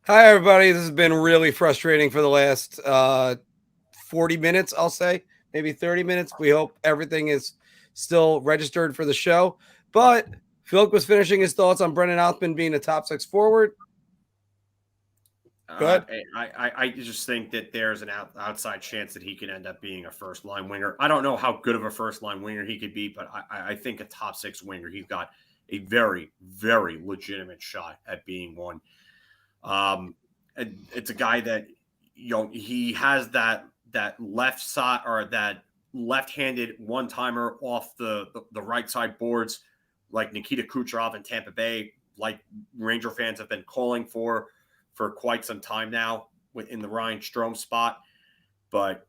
Hi, everybody. This has been really frustrating for the last 40 minutes, I'll say, maybe 30 minutes. We hope everything is still registered for the show. But Philip was finishing his thoughts on Brendan Othman being a top six forward. Go ahead. I just think that there's an outside chance that he could end up being a first line winger. I don't know how good of a first line winger he could be, but I think a top six winger, he's got a very, very legitimate shot at being one. It's a guy that, he has that left side or that left-handed one-timer off the right side boards, like Nikita Kucherov in Tampa Bay, like Ranger fans have been calling for quite some time now in the Ryan Strome spot. But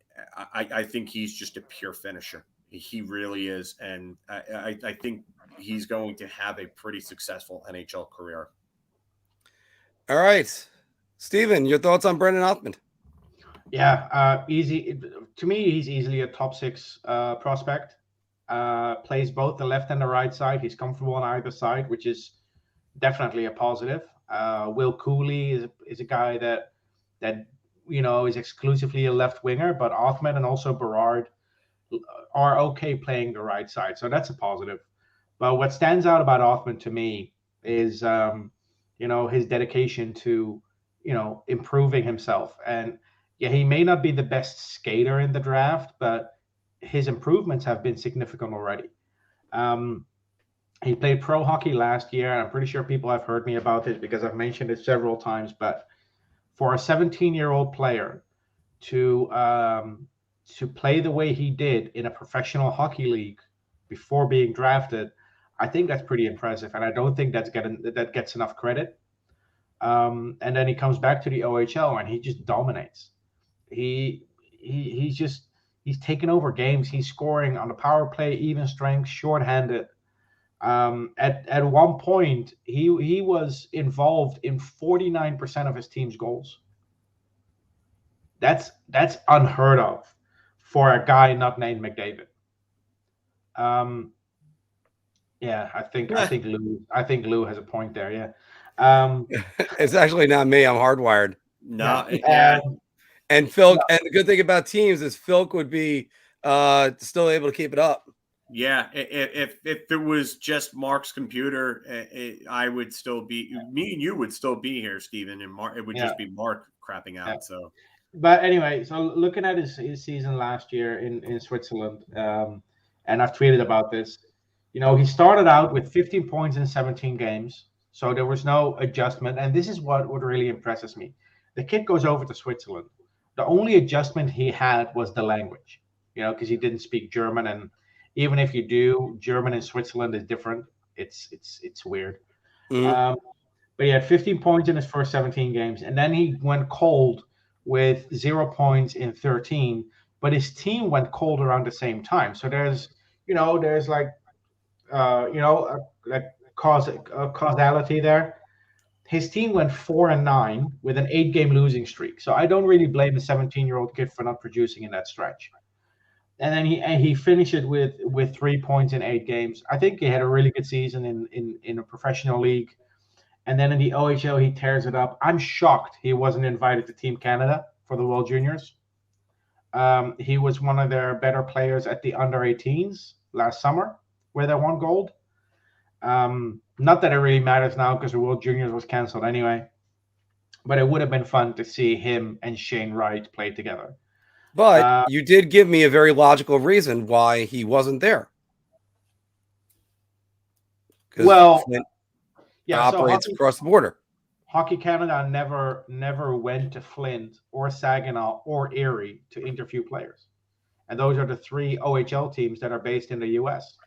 I think he's just a pure finisher. He really is. And I think he's going to have a pretty successful NHL career. All right. Steven, your thoughts on Brendan Othman? Yeah, easy. To me, he's easily a top six prospect. Plays both the left and the right side. He's comfortable on either side, which is definitely a positive. Will Cooley is a guy that is exclusively a left winger, but Othman and also Gerard are okay playing the right side, so that's a positive. But what stands out about Othman to me is his dedication to improving himself. And yeah, he may not be the best skater in the draft, but his improvements have been significant already. He played pro hockey last year. I'm pretty sure people have heard me about this because I've mentioned it several times. But for a 17-year-old player to play the way he did in a professional hockey league before being drafted, I think that's pretty impressive, and I don't think that gets enough credit. And then he comes back to the OHL and he just dominates. He's taken over games. He's scoring on the power play, even strength, shorthanded. At one point, he was involved in 49% of his team's goals. That's unheard of for a guy not named McDavid. Yeah, I think Lou has a point there. Yeah. It's actually not me. I'm hardwired. No, yeah. And Phil, and the good thing about teams is Phil would be still able to keep it up. Yeah, if it was just Mark's computer, I would still be, me and you would still be here, Steven, and Mark, it would just be Mark crapping out. Yeah. So, but anyway, so looking at his season last year in Switzerland, and I've tweeted about this. He started out with 15 points in 17 games, so there was no adjustment. And this is what really impresses me: the kid goes over to Switzerland. The only adjustment he had was the language, because he didn't speak German, and even if you do, German in Switzerland is different. It's weird. Mm-hmm. But he had 15 points in his first 17 games, and then he went cold with 0 points in 13. But his team went cold around the same time. So there's like causality there. His team went 4-9 with an 8-game losing streak. So I don't really blame a 17-year-old kid for not producing in that stretch. And then he finished it with 3 points in 8 games. I think he had a really good season in a professional league. And then in the OHL, he tears it up. I'm shocked he wasn't invited to Team Canada for the World Juniors. He was one of their better players at the under-18s last summer, where they won gold. Not that it really matters now because the World Juniors was canceled anyway. But it would have been fun to see him and Shane Wright play together. But you did give me a very logical reason why he wasn't there. Well, operates across the border. Hockey Canada never went to Flint or Saginaw or Erie to interview players. And those are the 3 OHL teams that are based in the U.S.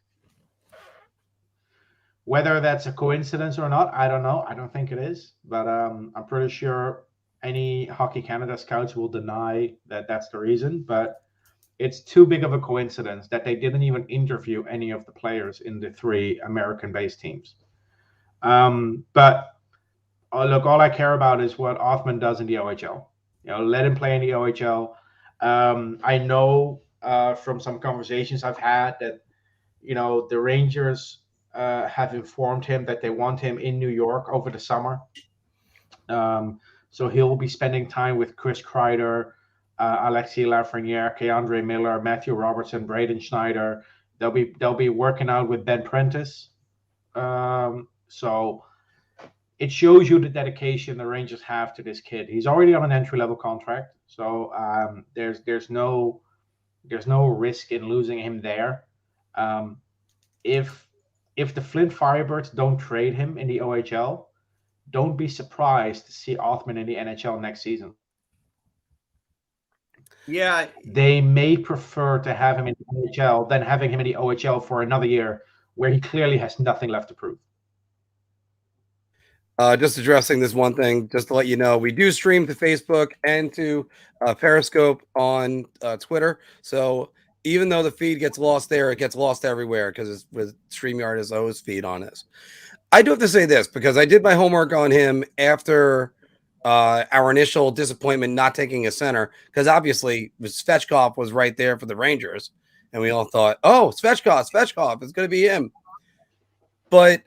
Whether that's a coincidence or not, I don't know. I don't think it is. But I'm pretty sure any Hockey Canada scouts will deny that that's the reason. But it's too big of a coincidence that they didn't even interview any of the players in the 3 American-based teams. But look, all I care about is what Othman does in the OHL. Let him play in the OHL. I know from some conversations I've had that, the Rangers have informed him that they want him in New York over the summer. So he'll be spending time with Chris Kreider, Alexis Lafreniere, Keandre Miller, Matthew Robertson, Braden Schneider. They'll be working out with Ben Prentice. So it shows you the dedication the Rangers have to this kid. He's already on an entry-level contract, so there's no risk in losing him there. If the Flint Firebirds don't trade him in the OHL, don't be surprised to see Othman in the NHL next season. Yeah, they may prefer to have him in the NHL than having him in the OHL for another year, where he clearly has nothing left to prove. Just addressing this one thing, just to let you know, we do stream to Facebook and to Periscope on Twitter. So even though the feed gets lost there, it gets lost everywhere because with StreamYard as a host feed on this. I do have to say this because I did my homework on him after our initial disappointment not taking a center, because obviously Svechkov was right there for the Rangers, and we all thought, oh, Svechkov, it's going to be him. But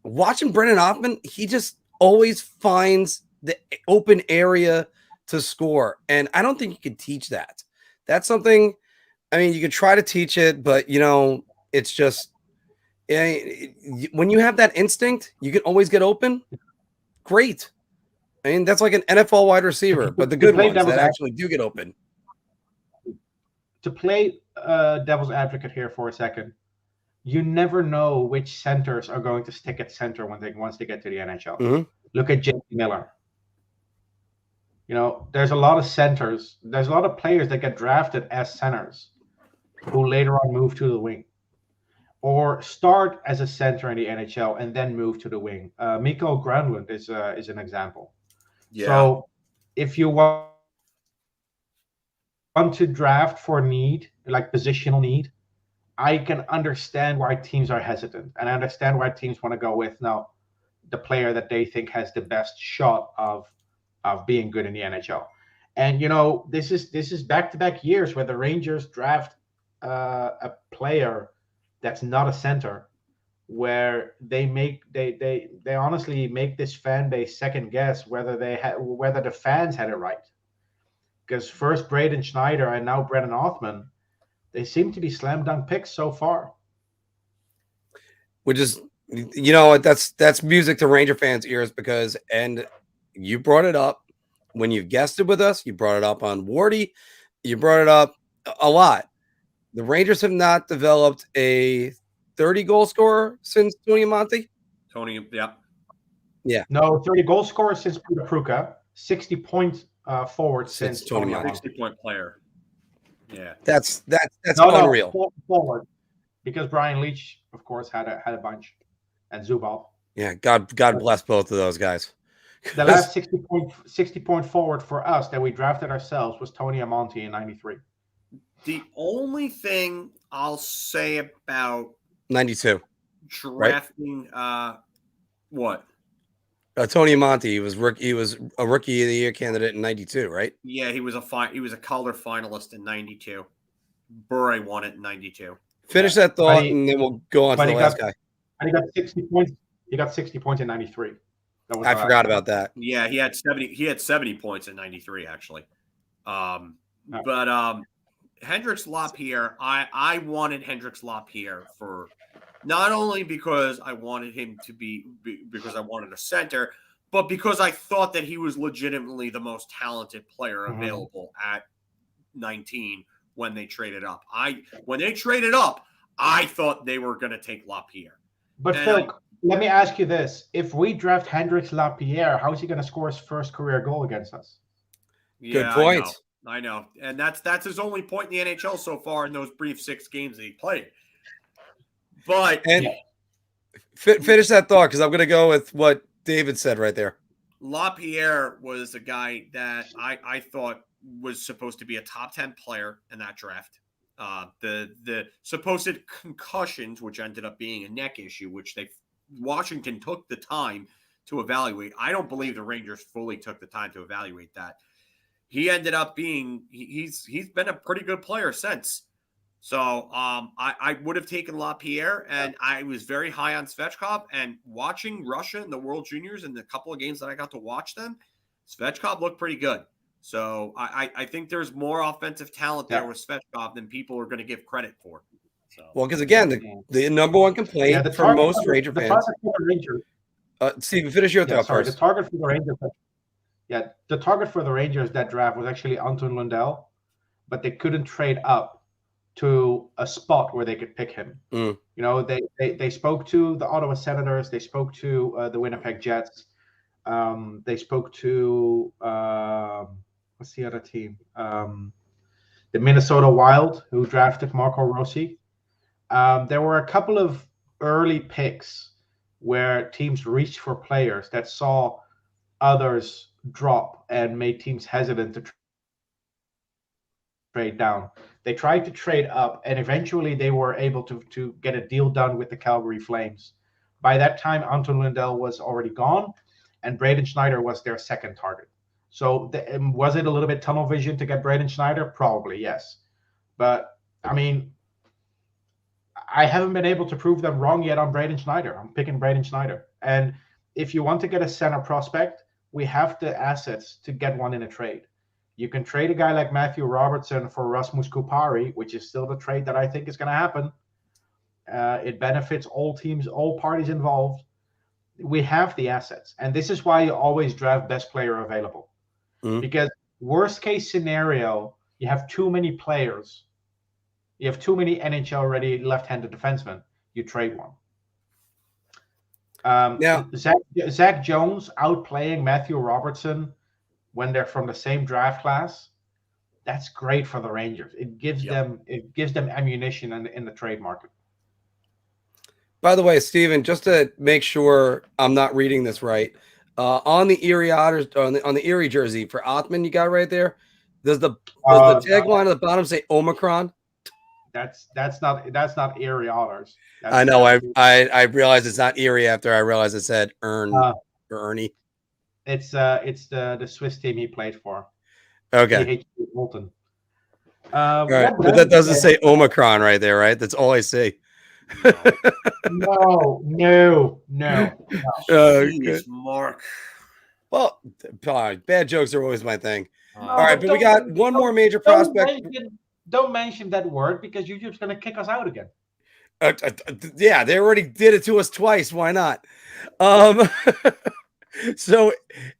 watching Brennan Othmann, he just always finds the open area to score. And I don't think you can teach that. That's something, I mean, you could try to teach it, but, you know, it's just, when you have that instinct, you can always get open. Great. I mean, that's like an NFL wide receiver, but the good ones that actually do get open. To play devil's advocate here for a second, you never know which centers are going to stick at center once they get to the NHL. Mm-hmm. Look at J.T. Miller. You know, there's a lot of centers. There's a lot of players that get drafted as centers who later on move to the wing or start as a center in the NHL and then move to the wing. Mika Granlund is an example. Yeah. So if you want to draft for need, like positional need, I can understand why teams are hesitant, and I understand why teams want to go with now the player that they think has the best shot of being good in the NHL. And you know, this is back-to-back years where the Rangers draft a player that's not a center, where they honestly make this fan base second guess whether the fans had it right. Because first Braden Schneider and now Brennan Othmann, they seem to be slam dunk picks so far. Which is, you know, that's music to Ranger fans' ears, because, and you brought it up when you guested with us, you brought it up on Wardy, you brought it up a lot. The Rangers have not developed a 30-goal scorer since Tony Amonte. Yeah. No, 30-goal scorer since Peter Pruka, 60-point forward since Tony Amonte. 60-point player. Yeah, that's unreal. No, forward, because Brian Leach, of course, had a bunch, and Zubov. Yeah, God bless both of those guys. The last 60-point forward for us that we drafted ourselves was Tony Amonte in '93. The only thing I'll say about 92 drafting, right? What? Tony Amonte, he was a rookie of the year candidate in '92, right? Yeah, he was a Calder finalist in '92. Bure won it in '92. Finish that thought, and then we'll go on to the last guy. And he got 60 points. He got 60 points in '93. I forgot about that. Yeah, he had 70 points in '93 actually. But Hendrix Lapierre, I wanted Hendrix Lapierre for not only because I wanted him to because I wanted a center, but because I thought that he was legitimately the most talented player available at 19 when they traded up. When they traded up, I thought they were going to take Lapierre. But Phil, let me ask you this. If we draft Hendrix Lapierre, how is he going to score his first career goal against us? Good point. I know. And that's his only point in the NHL so far in those brief 6 games that he played. But finish that thought, because I'm going to go with what David said right there. Lapierre was a guy that I thought was supposed to be a top 10 player in that draft. The supposed concussions, which ended up being a neck issue, which Washington took the time to evaluate. I don't believe the Rangers fully took the time to evaluate that. He ended up being he's been a pretty good player since. So I would have taken Lapierre, and I was very high on Svechkov. And watching Russia in the World Juniors and the couple of games that I got to watch them, Svechkov looked pretty good. So I think there's more offensive talent there with Svechkov than people are going to give credit for. So. Well, because again, the number one complaint for most Ranger fans. Steven, finish your thought first. The target for the Rangers. Yeah, the target for the Rangers that draft was actually Anton Lundell, but they couldn't trade up to a spot where they could pick him. You know, they spoke to the Ottawa Senators, they spoke to the Winnipeg Jets, they spoke to what's the other team? The Minnesota Wild, who drafted Marco Rossi. There were a couple of early picks where teams reached for players that saw others drop and made teams hesitant to trade down. They tried to trade up, and eventually they were able to get a deal done with the Calgary Flames. By that time, Anton Lundell was already gone, and Braden Schneider was their second target. So was it a little bit tunnel vision to get Braden Schneider? Probably, yes. But, I mean, I haven't been able to prove them wrong yet on Braden Schneider. I'm picking Braden Schneider. And if you want to get a center prospect, we have the assets to get one in a trade. You can trade a guy like Matthew Robertson for Rasmus Kupari, which is still the trade that I think is going to happen. It benefits all teams, all parties involved. We have the assets. And this is why you always draft best player available. Because worst case scenario, you have too many players. You have too many NHL-ready left-handed defensemen. You trade one. Zach Jones outplaying Matthew Robertson when they're from the same draft class. That's great for the Rangers. It gives them ammunition in the trade market. By the way, Steven, just to make sure I'm not reading this right, on the Erie Otters, on the Erie jersey for Othman, you got right there. Does the tagline at the bottom say Omicron? That's not Erie Otters. I know. I realized it's not Erie after I realized it said or Ernie. It's the Swiss team he played for. Okay. Bolton. All right, but that doesn't say Omicron right there, right? That's all I see. No. Jeez, Mark. Well, bad jokes are always my thing. All right, but we got one more major prospect. Don't mention that word because you're just going to kick us out again. Yeah, they already did it to us twice. Why not? So,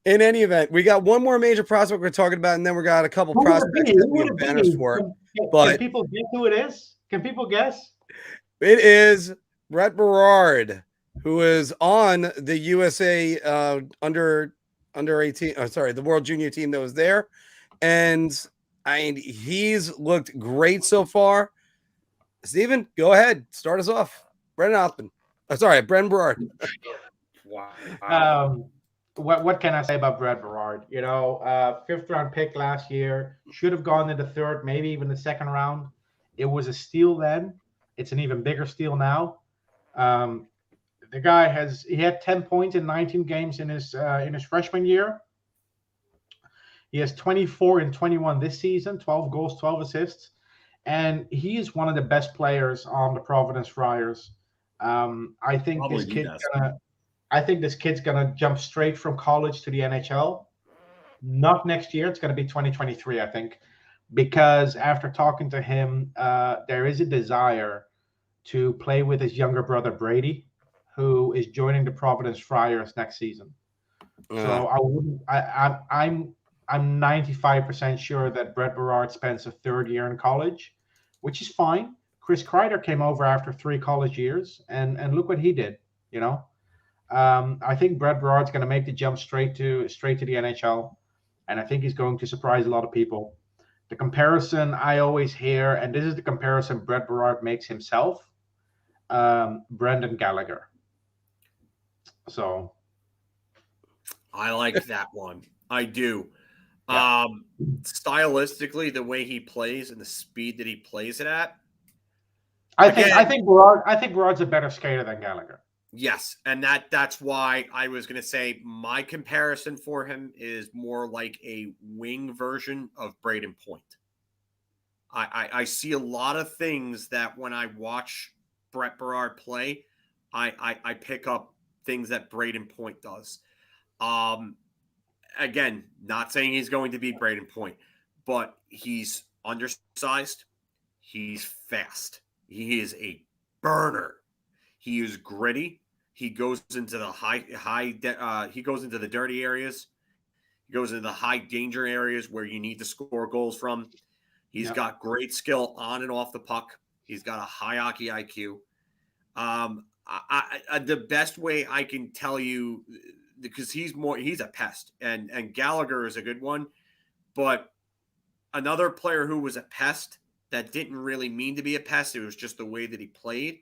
in any event, we got one more major prospect we're talking about, and then we got a couple prospects that we have banners for. Can people guess who it is? Can people guess? It is Brett Berard, who is on the USA under 18. Oh, sorry, the World Junior team that was there, and he's looked great so far. Steven, go ahead, start us off. Brendan Berard. Wow. What can I say about Brett Berard? You know, fifth round pick last year, should have gone in the third, maybe even the second round. It was a steal then. It's an even bigger steal now. The guy had 10 points in 19 games in his freshman year. He has 24 and 21 this season, 12 goals, 12 assists, and he is one of the best players on the Providence Friars. I think this kid's gonna jump straight from college to the NHL. Not next year; it's gonna be 2023, I think, because after talking to him, there is a desire to play with his younger brother Brady, who is joining the Providence Friars next season. So I'm 95% sure that Brett Berard spends a third year in college, which is fine. Chris Kreider came over after 3 college years, and look what he did. You know, I think Brett Berard's going to make the jump straight to the NHL, and I think he's going to surprise a lot of people. The comparison I always hear, and this is the comparison Brett Berard makes himself, Brendan Gallagher. So I like that one. I do. Yeah. Stylistically, the way he plays and the speed that he plays it at. I think Berard's a better skater than Gallagher. Yes, and that's why I was going to say my comparison for him is more like a wing version of Braden Point. I see a lot of things that when I watch Brett Berard play, I pick up things that Braden Point does. again, not saying he's going to be Braden Point, but he's undersized. He's fast. He is a burner. He is gritty. He goes into the he goes into the dirty areas. He goes into the high danger areas where you need to score goals from. He's got great skill on and off the puck. He's got a high hockey IQ. The best way I can tell you, because he's a pest, and Gallagher is a good one, but another player who was a pest that didn't really mean to be a pest, it was just the way that he played,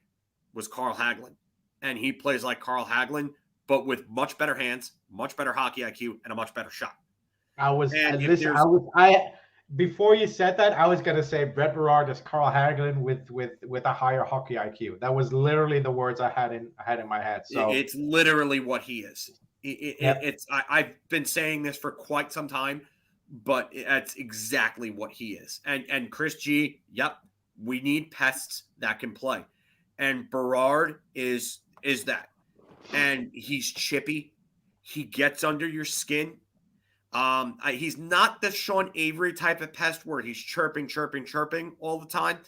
was Carl Hagelin. And he plays like Carl Hagelin, but with much better hands, much better hockey IQ, and a much better shot. Before you said that, I was gonna say Brett Berard is Carl Hagelin with a higher hockey IQ. That was literally the words I had in my head. So it's literally what he is. I've been saying this for quite some time, but that's exactly what he is. And Chris G, yep, we need pests that can play, and Berard is that, and he's chippy. He gets under your skin. He's not the Sean Avery type of pest where he's chirping all the time,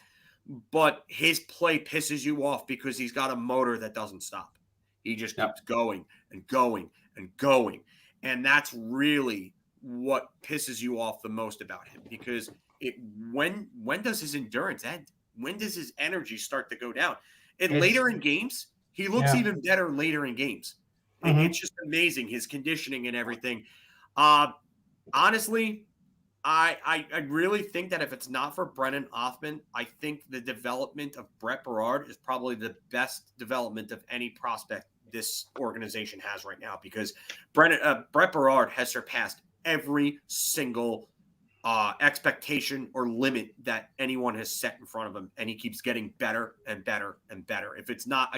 but his play pisses you off because he's got a motor that doesn't stop. He just keeps going and going and going. And that's really what pisses you off the most about him, because when does his endurance end? When does his energy start to go down? And later in games, he looks even better later in games. Mm-hmm. It's just amazing, his conditioning and everything. Honestly, I really think that if it's not for Brennan Othmann, I think the development of Brett Berard is probably the best development of any prospect this organization has right now, because Brett Berard has surpassed every single expectation or limit that anyone has set in front of him, and he keeps getting better and better and better. If it's not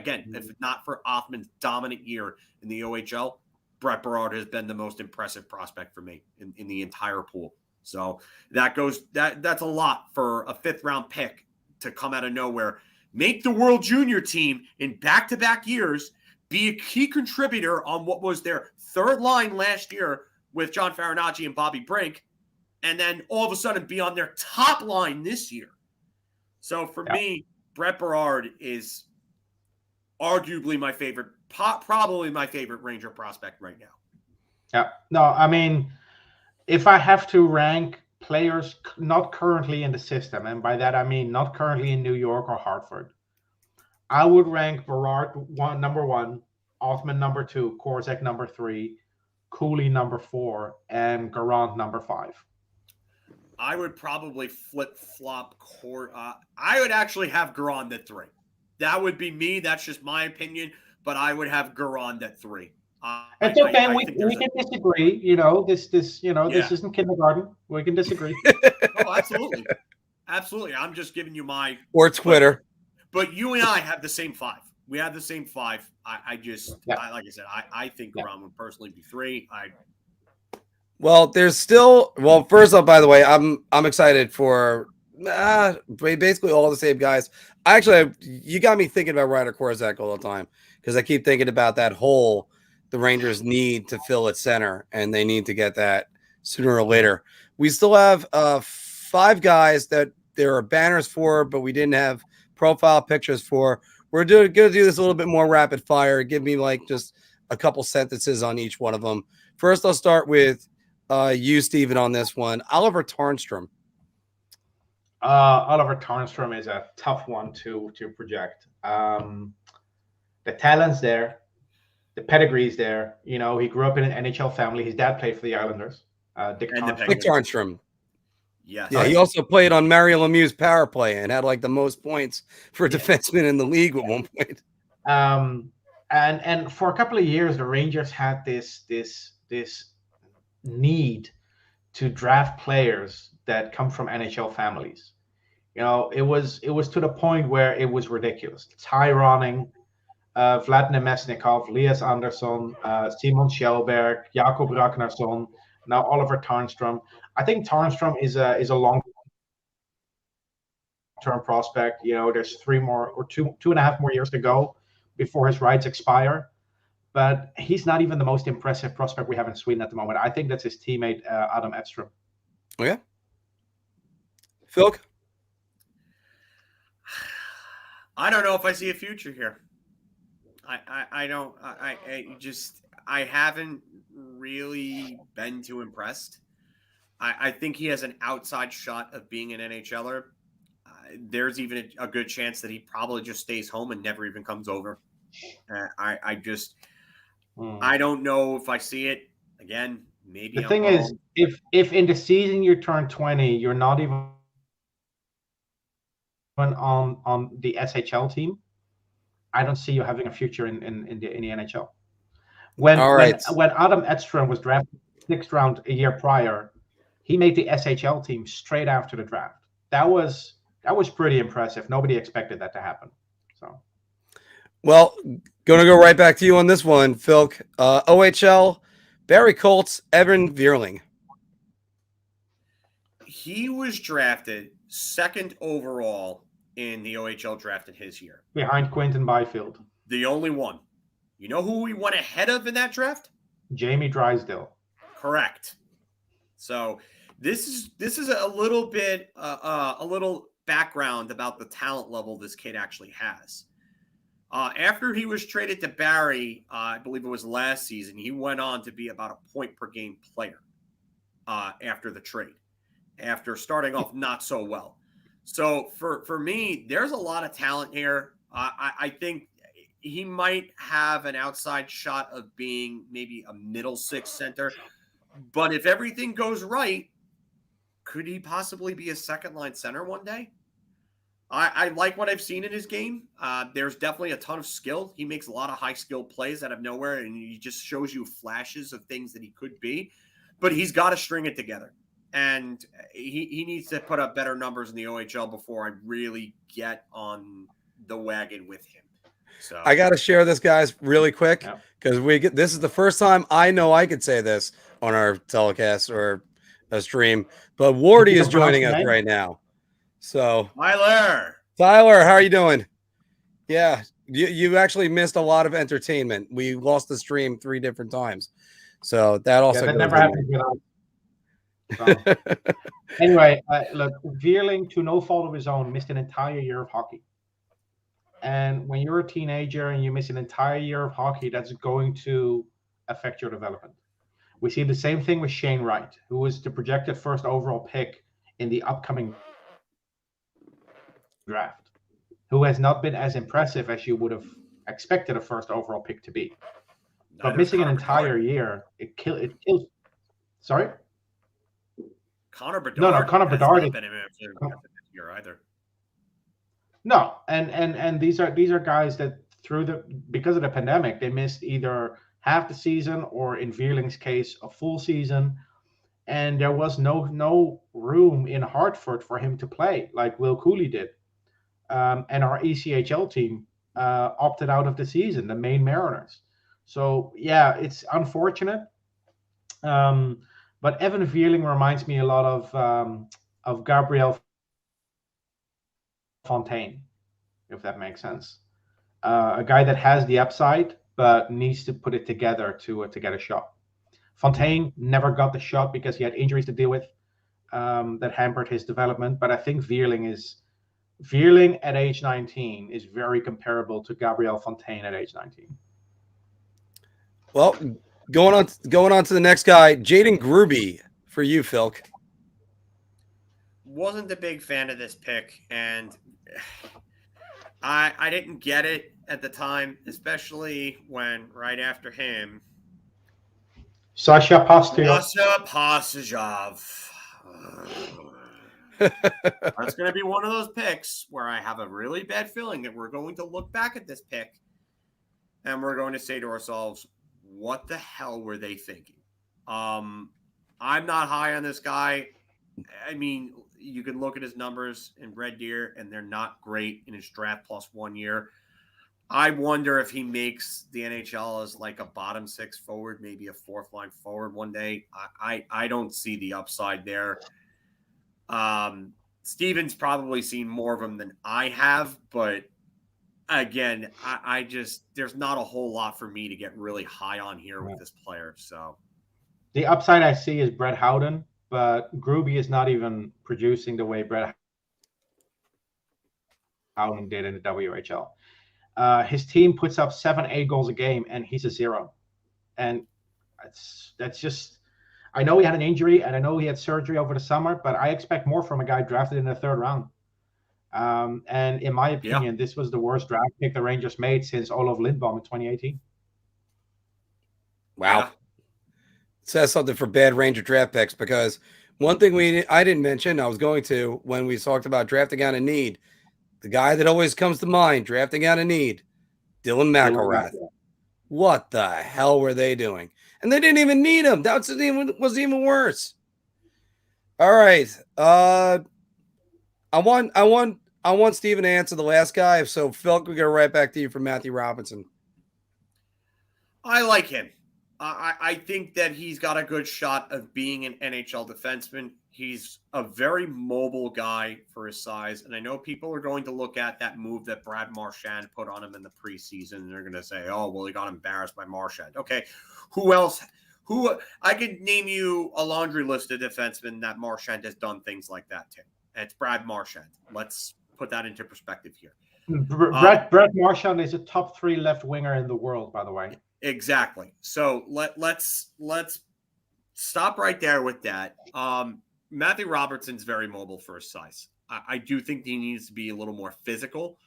for Othmann's dominant year in the OHL, Brett Berard has been the most impressive prospect for me in the entire pool. So that's a lot for a 5th round pick to come out of nowhere, make the World Junior team in back-to-back years, be a key contributor on what was their 3rd line last year with John Farinacci and Bobby Brink, and then all of a sudden be on their top line this year. So for me, Brett Berard is arguably my favorite, probably my favorite Ranger prospect right now. Yeah. No, I mean, if I have to rank players not currently in the system, and by that I mean not currently in New York or Hartford, I would rank Berard number 1, Othmann number 2, Korczak number 3, Cooley number 4, and Gerard number 5. I would probably flip-flop I would actually have Gerard at 3. That would be me. That's just my opinion, but I would have Gerard at 3. It's okay. We can disagree. This isn't kindergarten. We can disagree. Oh, absolutely. Absolutely. I'm just giving you my... Or Twitter. But you and I have the same 5. We have the same 5. Like I said, I think Gerard would personally be 3. Well, there's still... Well, first off, by the way, I'm excited for basically all the same guys. Actually, you got me thinking about Ryder Korczak all the time, because I keep thinking about that hole the Rangers need to fill at center, and they need to get that sooner or later. We still have 5 guys that there are banners for, but we didn't have profile pictures for. We're going to do this a little bit more rapid fire. Give me just a couple sentences on each one of them. First, I'll start with you, Steven, on this one. Oliver Tarnstrom. Oliver Tarnstrom is a tough one to project. The talent's there. The pedigree's there. He grew up in an NHL family. His dad played for the Islanders. Dick Tarnstrom. Yeah. He also played on Mario Lemieux's power play and had the most points for a defenseman in the league at one point. And for a couple of years, the Rangers had this need to draft players that come from NHL families. It was to the point where it was ridiculous. Ty Ronning, Vladimir Mesnikov, Elias Andersson, Simon Kjellberg, Jakob Ragnarsson, now Oliver Tarnstrom. I think Tarnstrom is a long-term prospect. There's 3 more or 2.5 more years to go before his rights expire. but he's not even the most impressive prospect we have in Sweden at the moment. I think that's his teammate, Adam Edström. Okay. Phil? I don't know if I see a future here. I haven't really been too impressed. I think he has an outside shot of being an NHLer. There's even a good chance that he probably just stays home and never even comes over. I don't know if I see it again. Maybe the thing is, if in the season you turn 20, you're not even on the SHL team, I don't see you having a future in the NHL. When Adam Edström was drafted 6th round a year prior, he made the SHL team straight after the draft. That was pretty impressive. Nobody expected that to happen. So, well, going to go right back to you on this one, Phil. OHL, Barry Colts, Evan Vierling. He was drafted 2nd overall in the OHL draft in his year. Behind Quinton Byfield. The only one. You know who we went ahead of in that draft? Jamie Drysdale. Correct. So this is a little bit a little background about the talent level this kid actually has. After he was traded to Barry, I believe it was last season, he went on to be about a point per game player after the trade, after starting off not so well. So for me, there's a lot of talent here. I think he might have an outside shot of being maybe a middle 6 center. But if everything goes right, could he possibly be a second-line center one day? I like what I've seen in his game. There's definitely a ton of skill. He makes a lot of high-skill plays out of nowhere, and he just shows you flashes of things that he could be. But he's got to string it together. And he needs to put up better numbers in the OHL before I really get on the wagon with him. So I got to share this, guys, really quick, because this is the first time I know I could say this on our telecast or a stream, but Wardy is joining us right now. So Tyler, how are you doing? Yeah, you actually missed a lot of entertainment. We lost the stream 3 different times, so that also that never happened with us. So. Anyway, look, Vierling, to no fault of his own, missed an entire year of hockey. And when you're a teenager and you miss an entire year of hockey, that's going to affect your development. We see the same thing with Shane Wright, who was the projected 1st overall pick in the upcoming draft, who has not been as impressive as you would have expected a 1st overall pick to be. But missing an entire year, it kills. Sorry? Connor Bedard. No, Connor Bedard is here either. No, and these are guys that because of the pandemic, they missed either half the season or, in Vierling's case, a full season, and there was no room in Hartford for him to play like Will Cooley did, and our ECHL team opted out of the season, the Maine Mariners. So yeah, it's unfortunate, but Evan Vierling reminds me a lot of Gabriel Fontaine, if that makes sense. A guy that has the upside but needs to put it together to get a shot. Fontaine never got the shot because he had injuries to deal with that hampered his development. But I think Vierling at age 19 is very comparable to Gabriel Fontaine at age 19. Well, going on to the next guy, Jaden Gruby for you, Phil. Wasn't a big fan of this pick, and I didn't get it at the time, especially when right after him, Sasha Pastujov. That's going to be one of those picks where I have a really bad feeling that we're going to look back at this pick and we're going to say to ourselves, what the hell were they thinking? I'm not high on this guy. I mean, you can look at his numbers in Red Deer, and they're not great in his draft plus 1 year. I wonder if he makes the NHL as like a bottom 6 forward, maybe a 4th line forward one day. I don't see the upside there. Steven's probably seen more of him than I have, but again, I just there's not a whole lot for me to get really high on here with this player. So the upside I see is Brett Howden, but Gruby is not even producing the way Brett Howden did in the WHL. His team puts up 7-8 goals a game, and he's a 0. And that's just. I know he had an injury, and I know he had surgery over the summer, but I expect more from a guy drafted in the 3rd round. And in my opinion, this was the worst draft pick the Rangers made since Olof Lindbom in 2018. Wow. It says something for bad Ranger draft picks, because one thing I didn't mention, I was going to, when we talked about drafting out of need, the guy that always comes to mind, drafting out of need, Dylan McElrath. What the hell were they doing? And they didn't even need him. That was even worse. All right. I want Steven to answer the last guy. So Phil, we go right back to you for Matthew Robinson. I like him. I think that he's got a good shot of being an NHL defenseman. He's a very mobile guy for his size. And I know people are going to look at that move that Brad Marchand put on him in the preseason, and they're going to say, oh, well, he got embarrassed by Marchand. Okay, who else? I could name you a laundry list of defensemen that Marchand has done things like that to. And it's Brad Marchand. Let's put that into perspective here. Brad Marchand is a top 3 left winger in the world, by the way. Exactly. So let's stop right there with that. Matthew Robertson's very mobile for his size. I do think he needs to be a little more physical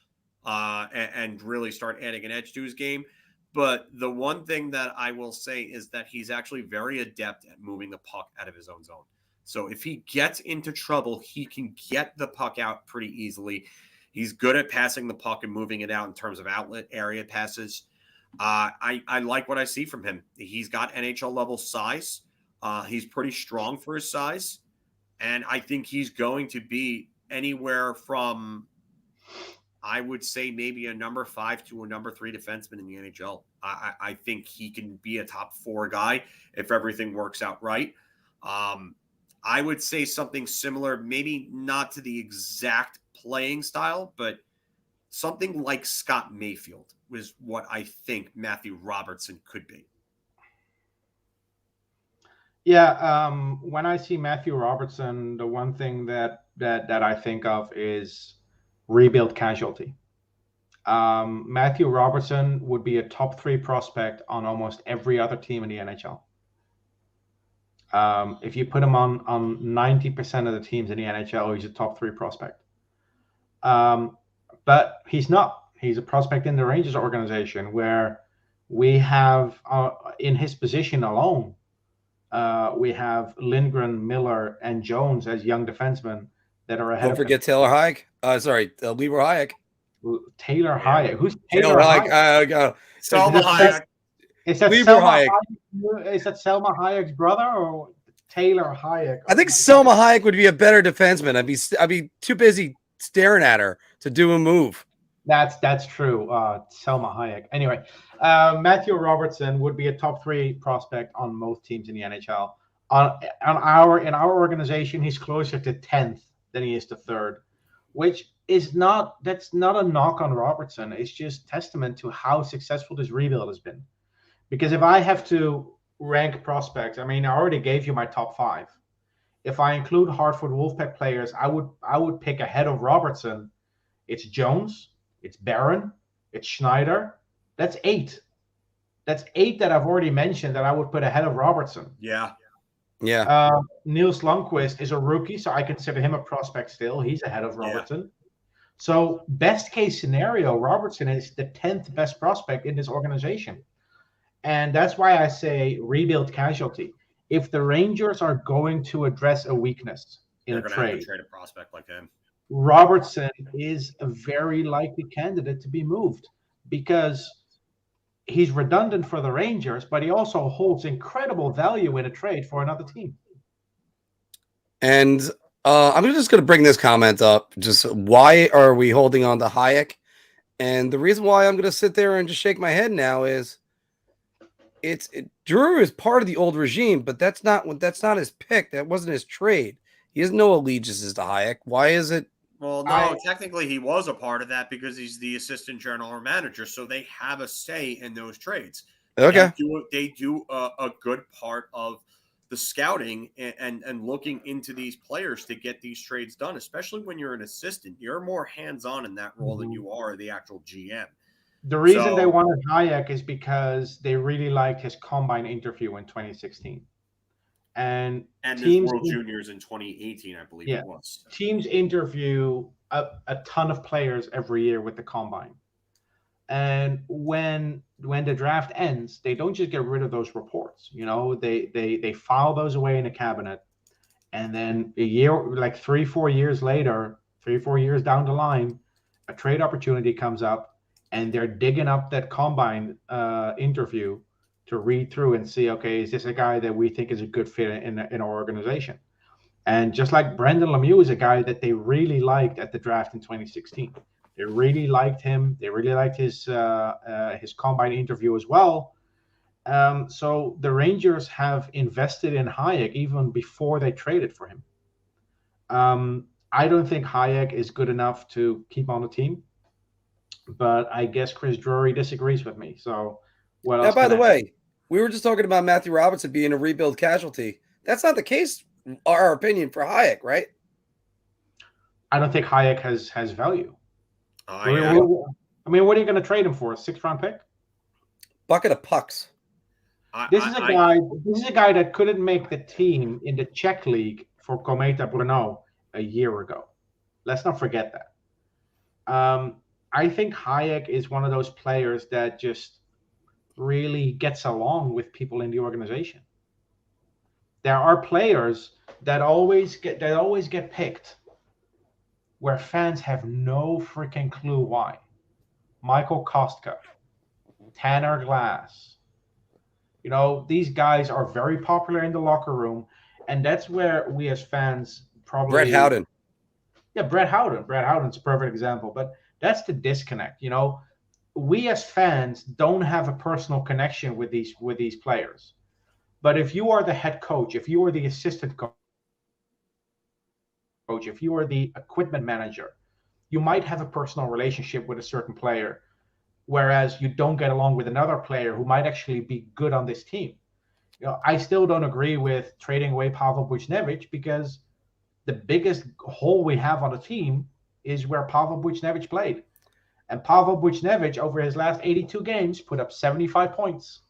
and really start adding an edge to his game. But the one thing that I will say is that he's actually very adept at moving the puck out of his own zone. So if he gets into trouble, he can get the puck out pretty easily. He's good at passing the puck and moving it out in terms of outlet area passes. I like what I see from him. He's got NHL level size. He's pretty strong for his size. And I think he's going to be anywhere from, I would say, maybe a number 5 to a number 3 defenseman in the NHL. I think he can be a top 4 guy if everything works out right. I would say something similar, maybe not to the exact playing style, but something like Scott Mayfield was what I think Matthew Robertson could be. Yeah, when I see Matthew Robertson, the one thing that I think of is rebuild casualty. Matthew Robertson would be a top 3 prospect on almost every other team in the NHL. If you put him on 90% of the teams in the NHL, he's a top 3 prospect. But he's not. He's a prospect in the Rangers organization, where we have, in his position alone, we have Lindgren, Miller, and Jones as young defensemen that are ahead. Don't forget Taylor Hayek. Leroy Hayek. Taylor Hayek. Who's Taylor Hayek? Selma Hayek. Is that Leroy Selma Hayek. Is that Selma Hayek's brother or Taylor Hayek? I think Selma Hayek would be a better defenseman. I'd be too busy staring at her to do a move. That's true. Selma Hayek. Anyway, Matthew Robertson would be a top 3 prospect on most teams in the NHL. In our organization, he's closer to 10th than he is to 3rd, which is that's not a knock on Robertson. It's just testament to how successful this rebuild has been. Because if I have to rank prospects, I mean, I already gave you my top 5. If I include Hartford Wolfpack players, I would pick ahead of Robertson. It's Jones, it's Barron, it's Schneider. That's 8. That's 8 that I've already mentioned that I would put ahead of Robertson. Yeah. Niels Lundqvist is a rookie, so I consider him a prospect still. He's ahead of Robertson. Yeah. So best case scenario, Robertson is the 10th best prospect in this organization. And that's why I say rebuild casualty. If the Rangers are going to address a weakness in a trade, trade a prospect like him, Robertson is a very likely candidate to be moved because he's redundant for the Rangers, but he also holds incredible value in a trade for another team. And I'm just going to bring this comment up. Just why are we holding on to Hayek? And the reason why I'm going to sit there and just shake my head now is Drew is part of the old regime, but that's not his pick. That wasn't his trade. He has no allegiances to Hayek. Why is it Well, no, technically he was a part of that because he's the assistant general manager, so they have a say in those trades. Okay. They do a good part of the scouting and looking into these players to get these trades done, especially when you're an assistant. You're more hands-on in that role than you are the actual GM. The reason they wanted Hayek is because they really liked his combine interview in 2016. And teams, World Juniors in 2018, I believe it was. Teams interview a ton of players every year with the combine. And when the draft ends, they don't just get rid of those reports. They file those away in a cabinet. And then a year, like 3-4 years later, 3-4 years down the line, a trade opportunity comes up and they're digging up that combine interview to read through and see, okay, is this a guy that we think is a good fit in our organization? And just like Brendan Lemieux is a guy that they really liked at the draft in 2016. They really liked him. They really liked his combine interview as well. So the Rangers have invested in Hayek even before they traded for him. I don't think Hayek is good enough to keep on the team, but I guess Chris Drury disagrees with me. So what else? Now, by the way, we were just talking about Matthew Robertson being a rebuild casualty. That's not the case, our opinion, for Hayek, right? I don't think Hayek has value. I mean, what are you going to trade him for? A 6th-round pick? Bucket of pucks. This is a guy that couldn't make the team in the Czech league for Kometa Brno a year ago. Let's not forget that. I think Hayek is one of those players that just really gets along with people in the organization. There are players that always get picked where fans have no freaking clue why. Michael Kostka, Tanner Glass. These guys are very popular in the locker room, and that's where we as fans probably... Brett Howden. Yeah, Brett Howden. Brett Howden's a perfect example, but that's the disconnect. We as fans don't have a personal connection with these players. But if you are the head coach, if you are the assistant coach, if you are the equipment manager, you might have a personal relationship with a certain player, whereas you don't get along with another player who might actually be good on this team. I still don't agree with trading away Pavel Buchnevich because the biggest hole we have on the team is where Pavel Buchnevich played. And Pavel Buchnevich, over his last 82 games, put up 75 points.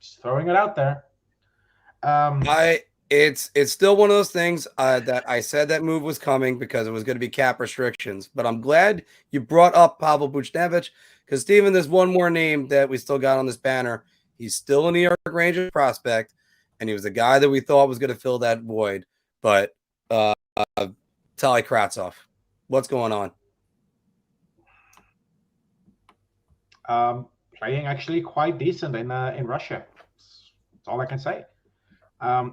Just throwing it out there. It's still one of those things that I said that move was coming because it was going to be cap restrictions. But I'm glad you brought up Pavel Buchnevich because, Steven, there's one more name that we still got on this banner. He's still a New York Rangers prospect, and he was the guy that we thought was going to fill that void. But Tali Kravtsov, what's going on? Playing actually quite decent in Russia. That's all I can say.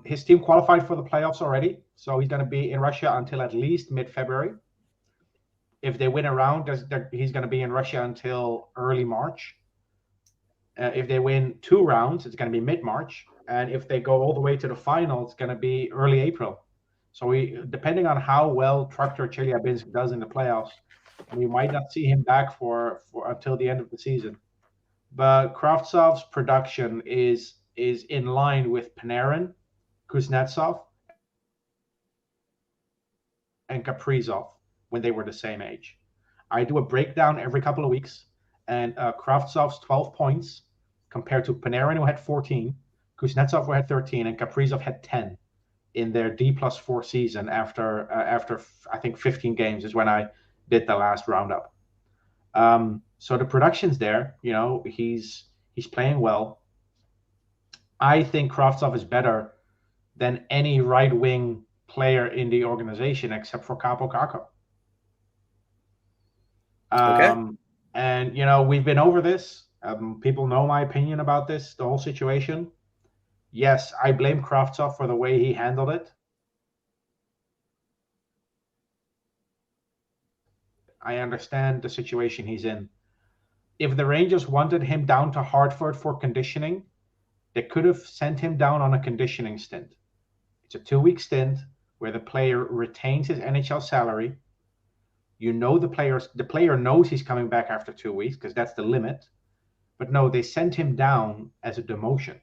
His team qualified for the playoffs already, so he's going to be in Russia until at least mid-February. If they win a round, he's going to be in Russia until early March. If they win 2 rounds, it's going to be mid-March. And if they go all the way to the final, it's going to be early April. So depending on how well Traktor Chelyabinsk does in the playoffs, we might not see him back for until the end of the season. But Kravtsov's production is in line with Panarin, Kuznetsov, and Kaprizov when they were the same age. I do a breakdown every couple of weeks, and Kravtsov's 12 points compared to Panarin, who had 14, Kuznetsov, who had 13, and Kaprizov had 10 in their D+4 season after I think 15 games is when I did the last roundup. So the production's there. He's playing well. I think Kravtsov is better than any right-wing player in the organization except for Kaapo Kakko. Okay. And, we've been over this. People know my opinion about this, the whole situation. Yes, I blame Kravtsov for the way he handled it. I understand the situation he's in. If the Rangers wanted him down to Hartford for conditioning, they could have sent him down on a conditioning stint. It's a 2-week stint where the player retains his NHL salary, You know the player knows he's coming back after 2 weeks because that's the limit. But no, they sent him down as a demotion.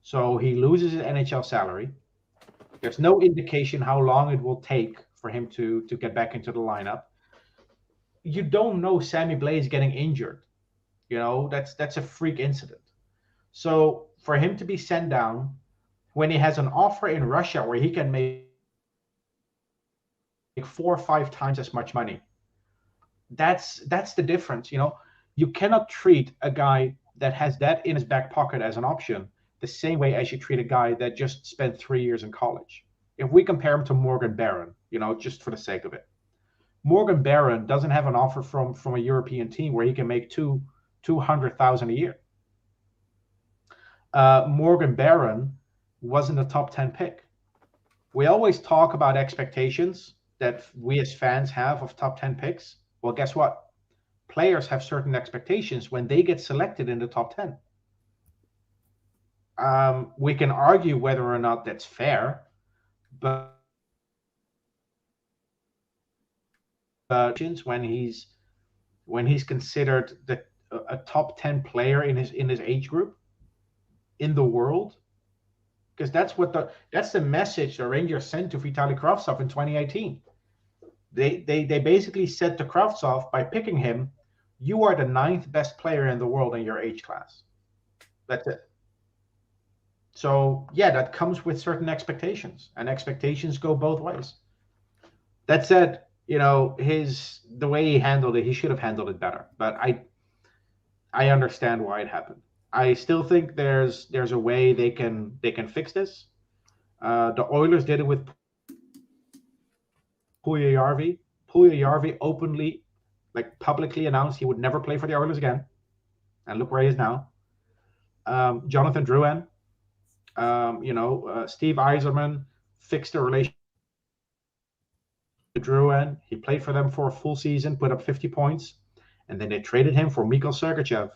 So he loses his NHL salary. There's no indication how long it will take for him to get back into the lineup. You don't know Sammy Blais getting injured. You know, that's a freak incident. So for him to be sent down when he has an offer in Russia where he can make 4 or 5 times as much money, that's the difference. You know, you cannot treat a guy that has that in his back pocket as an option the same way as you treat a guy that just spent 3 years in college. If we compare him to Morgan Barron, you know, just for the sake of it, Morgan Barron doesn't have an offer from a European team where he can make 200,000 a year. Morgan Barron wasn't a top 10 pick. We always talk about expectations that we as fans have of top 10 picks. Well, guess what? Players have certain expectations when they get selected in the top 10. We can argue whether or not that's fair, but when he's considered a top 10 player in his age group in the world, because that's the message the Rangers sent to Vitaly Kravtsov in 2018. They basically said to Kravtsov, by picking him, you are the 9th best player in the world in your age class. That's it. So yeah, that comes with certain expectations, and expectations go both ways. That said, you know, the way he handled it, he should have handled it better. But I understand why it happened. I still think there's a way they can fix this. The Oilers did it with Pullock. Pullock openly, like publicly announced he would never play for the Oilers again, and look where he is now. Jonathan Drouin, Steve Yzerman fixed the relationship with Drouin. He played for them for a full season, put up 50 points, and then they traded him for Mikhail Sergachev.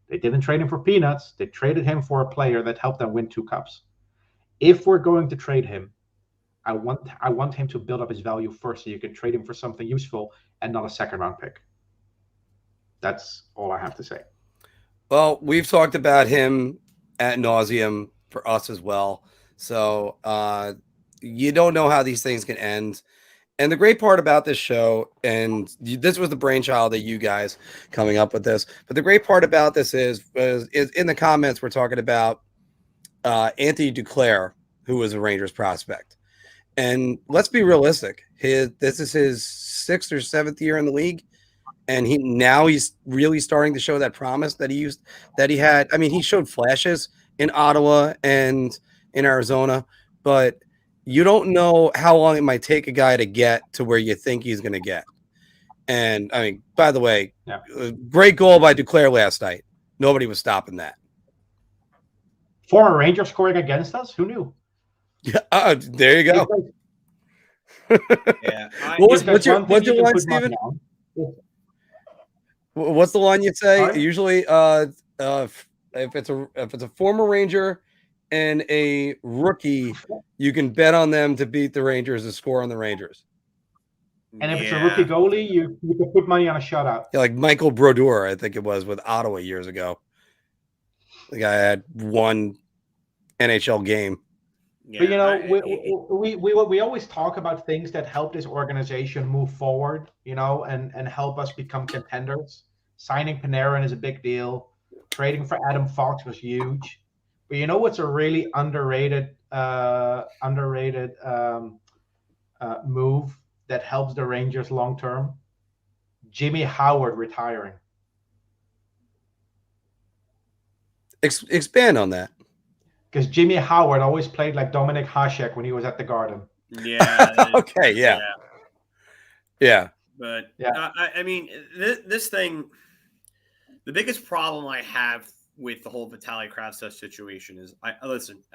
They didn't trade him for peanuts. They traded him for a player that helped them win 2 cups. If we're going to trade him, I want him to build up his value first, so you can trade him for something useful and not a second-round pick. That's all I have to say. Well, we've talked about him ad nauseum for us as well. So you don't know how these things can end. And the great part about this show, and this was the brainchild of you guys coming up with this, but the great part about this is in the comments, we're talking about Anthony Duclair, who was a Rangers prospect. And let's be realistic. This is his 6th or 7th year in the league. And he's really starting to show that promise that he had. I mean, he showed flashes in Ottawa and in Arizona, but you don't know how long it might take a guy to get to where you think he's going to get. And I mean, by the way, great goal by Duclair last night. Nobody was stopping that. Former Ranger scoring against us? Who knew? Yeah, there you go. Yeah. What's your line, Steven? What's the line you say? Sorry? Usually, if it's a former Ranger and a rookie, you can bet on them to beat the Rangers to score on the Rangers. And if it's a rookie goalie, you can put money on a shutout. Yeah, like Michael Brodeur, I think it was, with Ottawa years ago. The guy had 1 NHL game. Yeah, but you know, we always talk about things that help this organization move forward, you know, and help us become contenders. Signing Panarin is a big deal. Trading for Adam Fox was huge. But you know what's a really underrated move that helps the Rangers long term? Jimmy Howard retiring. Expand on that. Because Jimmy Howard always played like Dominik Hasek when he was at the Garden. Yeah. Okay. Yeah. But I mean, this thing, the biggest problem I have with the whole Vitaly Kravtsov situation is, I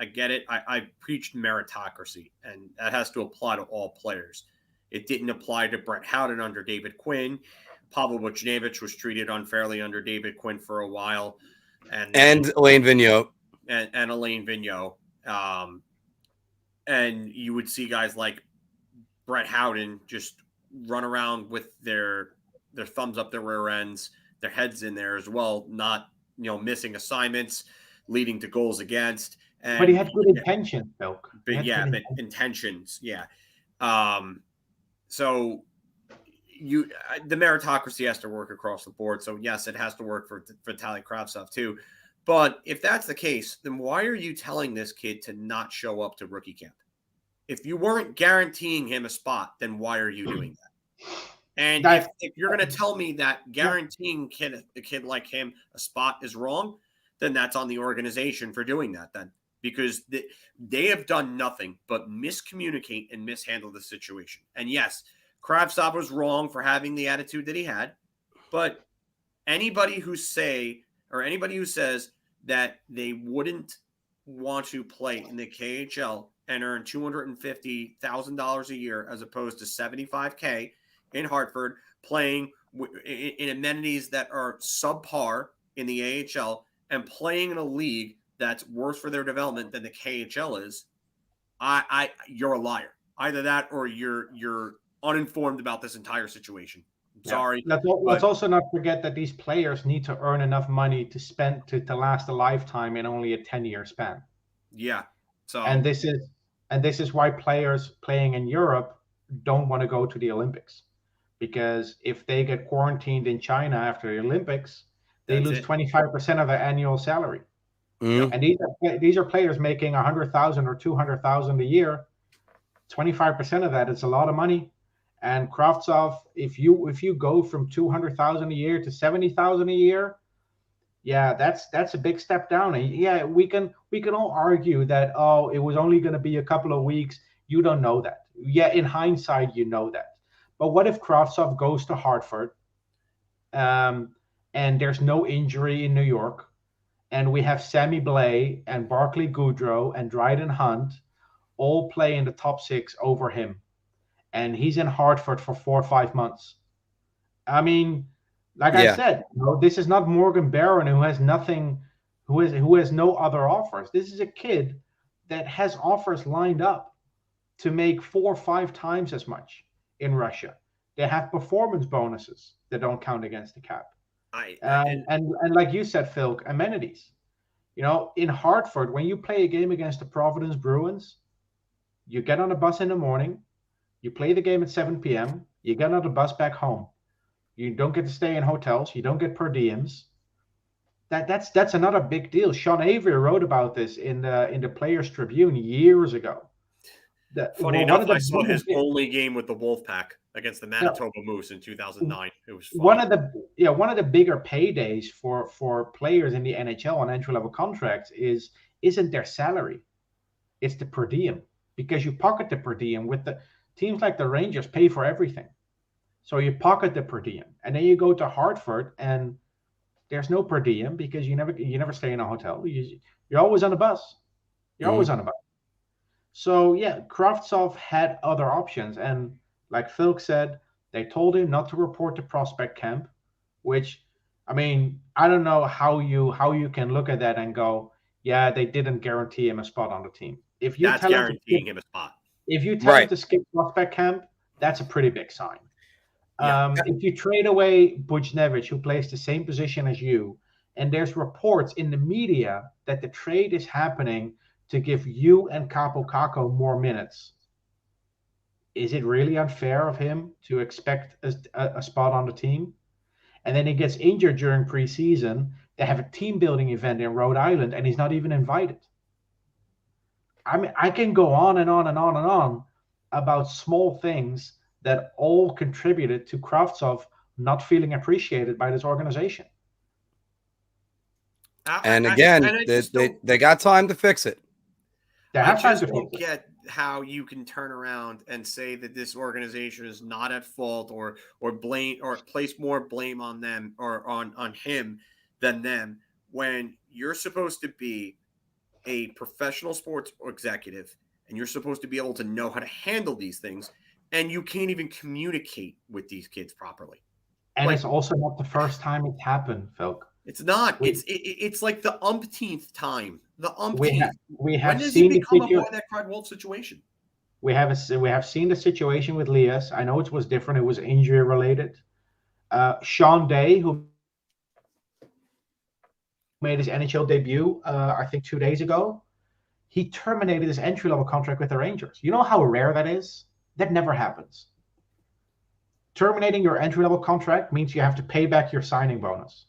get it. I preached meritocracy, and that has to apply to all players. It didn't apply to Brett Howden under David Quinn. Pavel Buchnevich was treated unfairly under David Quinn for a while, and Alain Vigneault. And Alain Vigneault. And you would see guys like Brett Howden just run around with their thumbs up their rear ends, their heads in there as well, not missing assignments, leading to goals against. And, but he had good intentions, Phil. But intentions, yeah. So the meritocracy has to work across the board. So yes, it has to work for Vitaly Kravtsov too. But if that's the case, then why are you telling this kid to not show up to rookie camp? If you weren't guaranteeing him a spot, then why are you doing that? And if you're going to tell me that guaranteeing a kid like him a spot is wrong, then that's on the organization for doing that then. Because they have done nothing but miscommunicate and mishandle the situation. And yes, Kravtsov was wrong for having the attitude that he had. But anybody who says that they wouldn't want to play in the KHL and earn $250,000 a year as opposed to $75K in Hartford, playing in amenities that are subpar in the AHL and playing in a league that's worse for their development than the KHL is, you're a liar. Either that or you're uninformed about this entire situation. I'm sorry. Let's also not forget that these players need to earn enough money to spend to last a lifetime in only a 10-year span. Yeah. So and this is why players playing in Europe don't want to go to the Olympics, because if they get quarantined in China after the Olympics, they lose 25% of their annual salary. Mm-hmm. And these are players making $100,000 or $200,000 a year. 25% of that is a lot of money. And Kravtsov, if you go from $200,000 a year to $70,000 a year, yeah, that's a big step down. And yeah, we can all argue that it was only going to be a couple of weeks. You don't know that. Yeah, in hindsight, you know that. But what if Kravtsov goes to Hartford, and there's no injury in New York, and we have Sammy Blais and Barclay Goodrow and Dryden Hunt all play in the top 6 over him, and he's in Hartford for 4 or 5 months. I mean, I said, this is not Morgan Barron who has nothing, who has no other offers. This is a kid that has offers lined up to make 4 or 5 times as much in Russia. They have performance bonuses that don't count against the cap. And like you said, Phil, amenities. In Hartford, when you play a game against the Providence Bruins, you get on a bus in the morning, you play the game at 7 p.m., you get on the bus back home. You don't get to stay in hotels, you don't get per diems. That's another big deal. Sean Avery wrote about this in the Players Tribune years ago. Funny enough, I saw his only game with the Wolfpack against the Manitoba Moose in 2009. It was funny. One of the bigger paydays for players in the NHL on entry-level contracts isn't their salary. It's the per diem, because you pocket the per diem. With the teams like the Rangers pay for everything. So you pocket the per diem. And then you go to Hartford and there's no per diem because you never stay in a hotel. You're always on a bus. You're always on a bus. So yeah, Kravtsov had other options, and like Phil said, they told him not to report to prospect camp, which, I mean, I don't know how you can look at that and go, yeah, they didn't guarantee him a spot on the team. If you that's tell guaranteeing him a spot. If you tell him to skip prospect camp, that's a pretty big sign. Yeah. If you trade away Buchnevich, who plays the same position as you, and there's reports in the media that the trade is happening to give you and Kakko more minutes, is it really unfair of him to expect a spot on the team? And then he gets injured during preseason. They have a team building event in Rhode Island, and he's not even invited. I mean, I can go on and on and on and on about small things that all contributed to Kravtsov not feeling appreciated by this organization. And again, they got time to fix it. I just don't get how you can turn around and say that this organization is not at fault or blame or place more blame on them or on him than them, when you're supposed to be a professional sports executive and you're supposed to be able to know how to handle these things, and you can't even communicate with these kids properly. And it's also not the first time it's happened, Phil. It's not. It's like the umpteenth time. The umpteenth. We have when does seen it become a boy that cried wolf situation? We have seen the situation with Lias. I know it was different. It was injury related. Sean Day, who made his NHL debut, I think 2 days ago, he terminated his entry-level contract with the Rangers. You know how rare that is? That never happens. Terminating your entry-level contract means you have to pay back your signing bonus.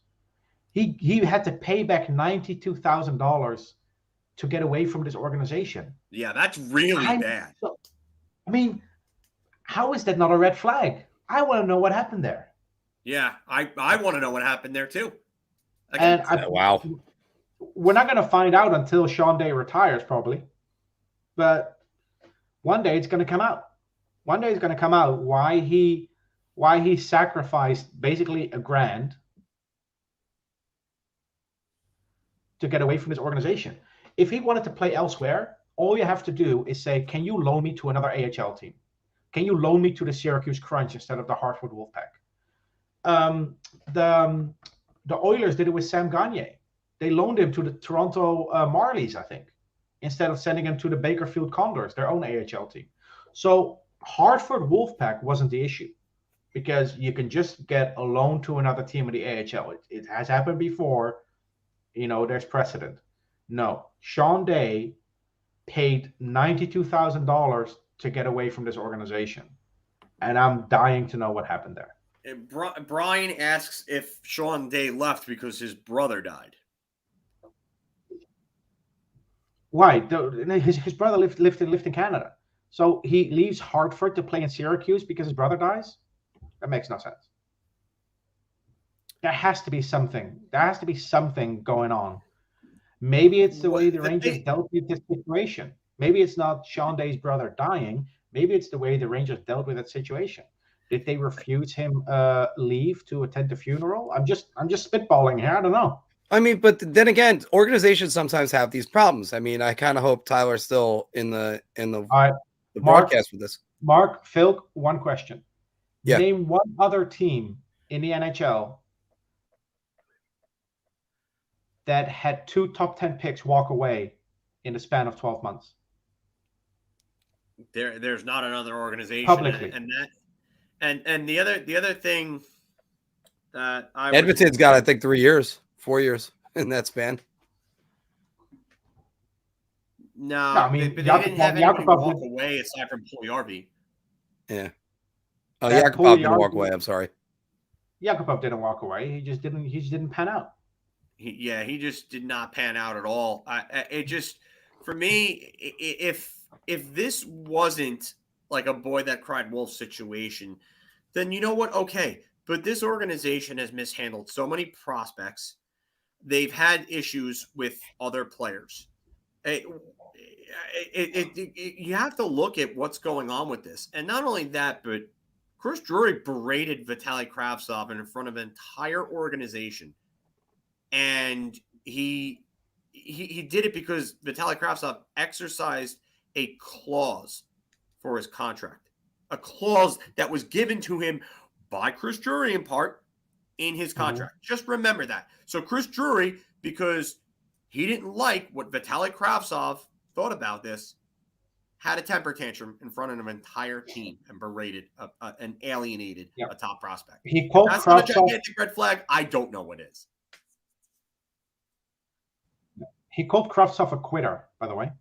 He had to pay back $92,000 to get away from this organization. Yeah, that's really bad. I mean, how is that not a red flag? I want to know what happened there. Yeah, I want to know what happened there too. Again, wow. We're not going to find out until Sean Day retires, probably. But one day it's going to come out. One day it's going to come out why he sacrificed basically $1,000 to get away from this organization. If he wanted to play elsewhere, all you have to do is say, can you loan me to another AHL team? Can you loan me to the Syracuse Crunch instead of the Hartford Wolfpack? The Oilers did it with Sam Gagner. They loaned him to the Toronto Marlies, I think, instead of sending him to the Bakersfield Condors, their own AHL team. So Hartford Wolfpack wasn't the issue because you can just get a loan to another team in the AHL. It has happened before. You know, there's precedent. No, Sean Day paid $92,000 to get away from this organization. And I'm dying to know what happened there. Brian asks if Sean Day left because his brother died. Why? His brother lived in Canada. So he leaves Hartford to play in Syracuse because his brother dies? That makes no sense. There has to be something. There has to be something going on. Maybe it's the way the Rangers dealt with this situation. Maybe it's not Sean Day's brother dying. Maybe it's the way the Rangers dealt with that situation. Did they refuse him leave to attend the funeral? I'm just spitballing here. I don't know. I mean, but then again, organizations sometimes have these problems. I mean, I kind of hope Tyler's still in the broadcast with this. Mark, Phil, one question. Yeah. Name one other team in the NHL that had 2 top 10 picks walk away in the span of 12 months. There's not another organization publicly. And the other thing that Edmonton's got, I think, 4 years in that span. No, I mean, they didn't have anybody walk away aside from Pulliarvi. Yeah. Oh, Yakupov didn't walk away. I'm sorry. Yakupov didn't walk away. He just didn't pan out. He just did not pan out at all. It just, for me, if this wasn't like a boy that cried wolf situation, then you know what? Okay. But this organization has mishandled so many prospects. They've had issues with other players. You have to look at what's going on with this. And not only that, but Chris Drury berated Vitaly Kravtsov in front of an entire organization. And he did it because Vitaly Kravtsov exercised a clause for his contract, a clause that was given to him by Chris Drury in part in his contract. Mm-hmm. Just remember that. So Chris Drury, because he didn't like what Vitaly Kravtsov thought about this, had a temper tantrum in front of an entire team and berated and alienated a top prospect. He called That's not a gigantic red flag. I don't know what is. He called Kravtsov a quitter, by the way.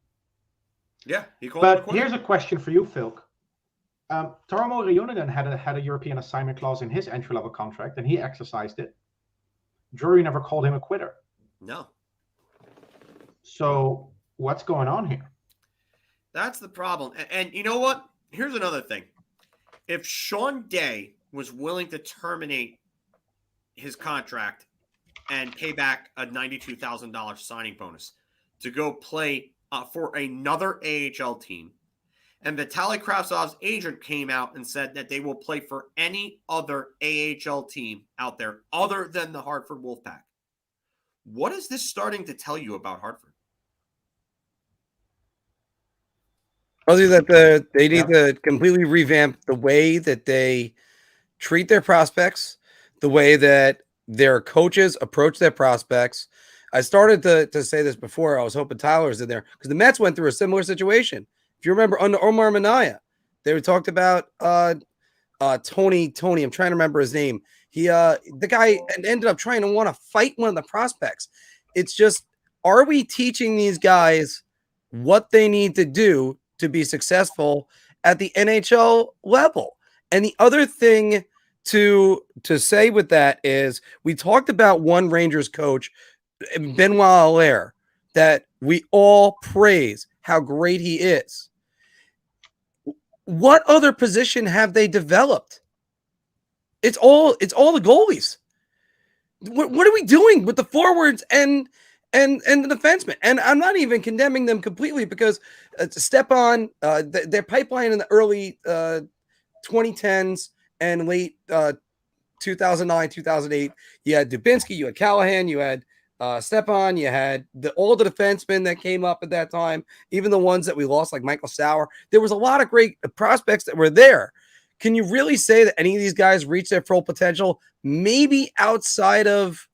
Yeah, he called him a quitter. But here's a question for you, Phil. Tarmo Reunanen had a European assignment clause in his entry-level contract, and he exercised it. Drury never called him a quitter. No. So what's going on here? That's the problem. And you know what? Here's another thing. If Sean Day was willing to terminate his contract and pay back a $92,000 signing bonus to go play for another AHL team, and Vitaly Kravtsov's agent came out and said that they will play for any other AHL team out there other than the Hartford Wolfpack, what is this starting to tell you about Hartford? Probably that they need to completely revamp the way that they treat their prospects, the way that their coaches approach their prospects. I started to say this before. I was hoping Tyler was in there because the Mets went through a similar situation. If you remember under Omar Minaya, they were talked about Tony. I'm trying to remember his name. He the guy ended up trying to want to fight one of the prospects. It's just, are we teaching these guys what they need to do to be successful at the NHL level? And the other thing to say with that is, we talked about one Rangers coach, Benoit Allaire, that we all praise how great he is. What other position have they developed? It's all the goalies. What are we doing with the forwards and the defensemen? And I'm not even condemning them completely, because Stepan, their pipeline in the early 2010s and late 2009, 2008, you had Dubinsky, you had Callahan, you had Stepan, you had all the defensemen that came up at that time, even the ones that we lost, like Michael Sauer. There was a lot of great prospects that were there. Can you really say that any of these guys reached their full potential, maybe outside of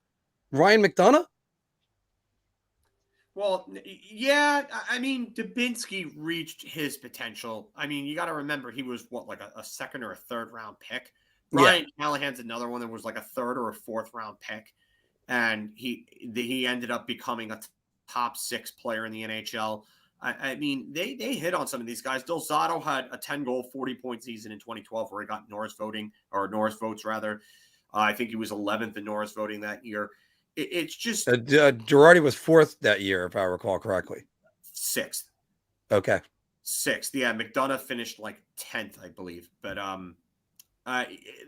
Ryan McDonough? Well, yeah. I mean, Dubinsky reached his potential. I mean, you got to remember, he was like a second or a third round pick. Brian Callahan's another one that was like a third or a fourth round pick. And he ended up becoming a top 6 player in the NHL. I mean, they hit on some of these guys. Del Zotto had a 10-goal, 40-point season in 2012 where he got Norris votes rather. I think he was 11th in Norris voting that year. It's just Girardi was 4th that year, if I recall correctly. 6th. Okay. 6th. Yeah, McDonough finished like 10th, I believe. But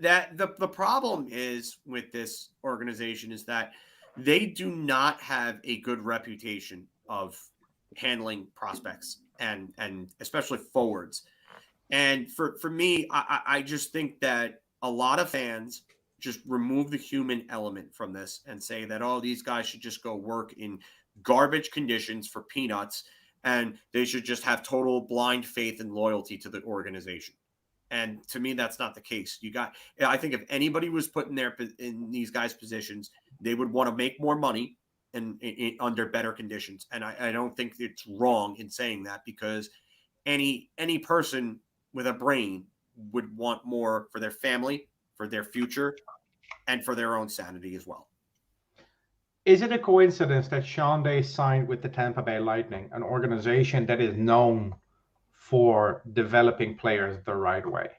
that the problem is with this organization is that they do not have a good reputation of handling prospects and especially forwards. And for me, I just think that a lot of fans just remove the human element from this and say that, oh, these guys should just go work in garbage conditions for peanuts, and they should just have total blind faith and loyalty to the organization. And to me, that's not the case. I think if anybody was put in these guys' positions, they would want to make more money and under better conditions. And I don't think it's wrong in saying that, because any person with a brain would want more for their family, for their future, and for their own sanity as well. Is it a coincidence that Sean Day signed with the Tampa Bay Lightning, an organization that is known for developing players the right way?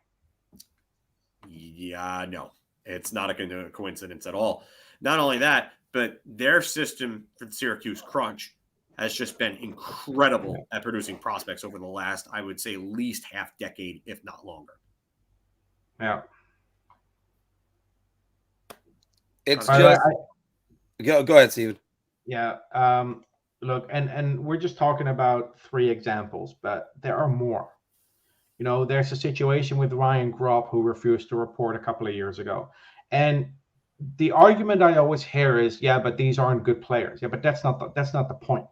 Yeah, no, it's not a coincidence at all. Not only that, but their system for the Syracuse Crunch has just been incredible at producing prospects over the last, I would say, at least half decade, if not longer. Yeah. It's just go ahead, Steven. Yeah. Look, and we're just talking about 3 examples, but there are more. You know, there's a situation with Ryan Gropp, who refused to report a couple of years ago. And the argument I always hear is, yeah, but these aren't good players. Yeah, but that's not the point.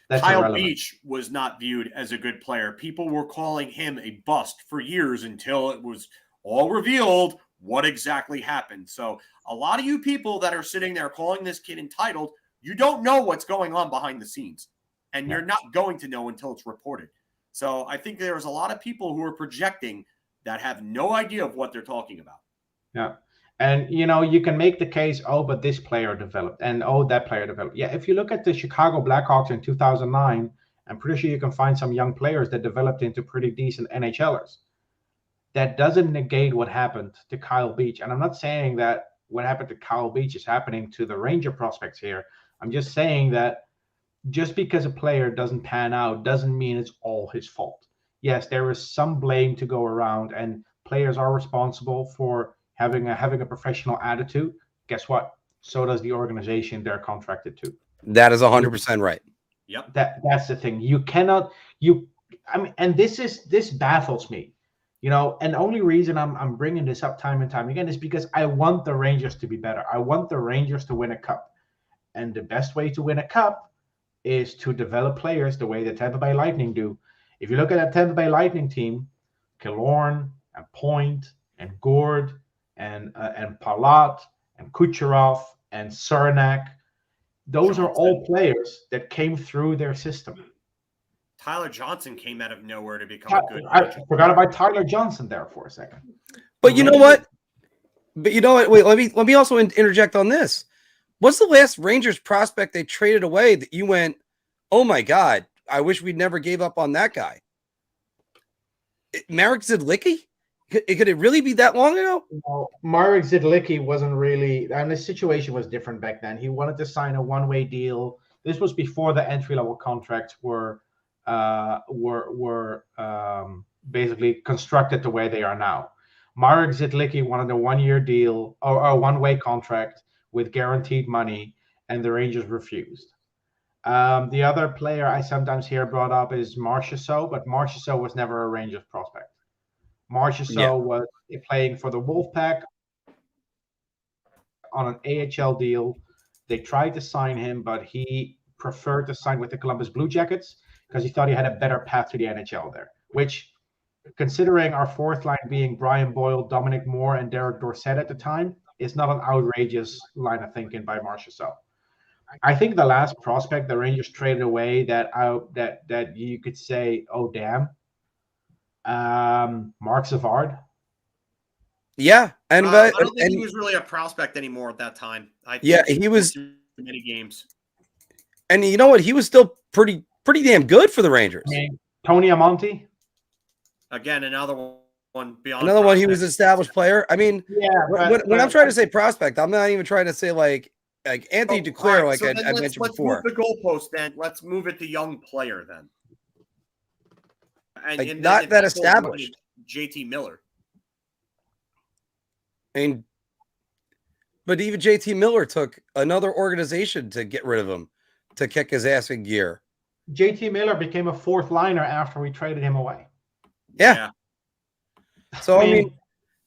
That's Kyle irrelevant. Beach was not viewed as a good player. People were calling him a bust for years until it was all revealed what exactly happened. So a lot of you people that are sitting there calling this kid entitled, you don't know what's going on behind the scenes, and you're not going to know until it's reported. So I think there's a lot of people who are projecting that have no idea of what they're talking about. Yeah. And, you know, you can make the case, oh, but this player developed, and oh, that player developed. Yeah, if you look at the Chicago Blackhawks in 2009, I'm pretty sure you can find some young players that developed into pretty decent NHLers. That doesn't negate what happened to Kyle Beach. And I'm not saying that what happened to Kyle Beach is happening to the Ranger prospects here. I'm just saying that just because a player doesn't pan out doesn't mean it's all his fault. Yes, there is some blame to go around, and players are responsible for having a professional attitude. Guess what? So does the organization they're contracted to. That is 100% right. Yep. That's the thing. You cannot. I mean, and this baffles me. You know, and the only reason I'm bringing this up time and time again is because I want the Rangers to be better. I want the Rangers to win a cup. And the best way to win a cup is to develop players the way the Tampa Bay Lightning do. If you look at that Tampa Bay Lightning team, Killorn and Point and Gord and Palat and Kucherov and Cernak, those are all players that came through their system. Tyler Johnson came out of nowhere to become a good. I forgot about Tyler Johnson there for a second. But you know what? But you know what? Wait, let me also interject on this. What's the last Rangers prospect they traded away that you went, oh my God, I wish we'd never gave up on that guy? Marek Zidlicki? Could it really be that long ago? No, Marek Zidlicki wasn't really, and the situation was different back then. He wanted to sign a one-way deal. This was before the entry-level contracts were basically constructed the way they are now. Marek Zidlicki wanted a one-year deal or a one-way contract with guaranteed money, and the Rangers refused. The other player I sometimes hear brought up is Marchessault, but Marchessault was never a Rangers prospect. Marchessault was playing for the Wolfpack on an AHL deal. They tried to sign him, but he preferred to sign with the Columbus Blue Jackets because he thought he had a better path to the NHL there, which, considering our fourth line being Brian Boyle, Dominic Moore, and Derek Dorsett at the time, is not an outrageous line of thinking by Marchessault. I think the last prospect the Rangers traded away that you could say, oh damn, Mark Savard. Yeah, and I don't think he was really a prospect anymore at that time. He was too many games. And you know what? He was still pretty damn good for the Rangers. I mean, Tony Amonte. Again, another one beyond. Another one. He was an established player. I mean, when I'm trying to say prospect, I'm not even trying to say like Anthony Duclair, like I mentioned before. Let's move the goalpost then. Let's move it to young player then. And not that established. JT Miller. I mean, but even JT Miller took another organization to get rid of him, to kick his ass in gear. JT Miller became a fourth liner after we traded him away. Yeah. So I mean,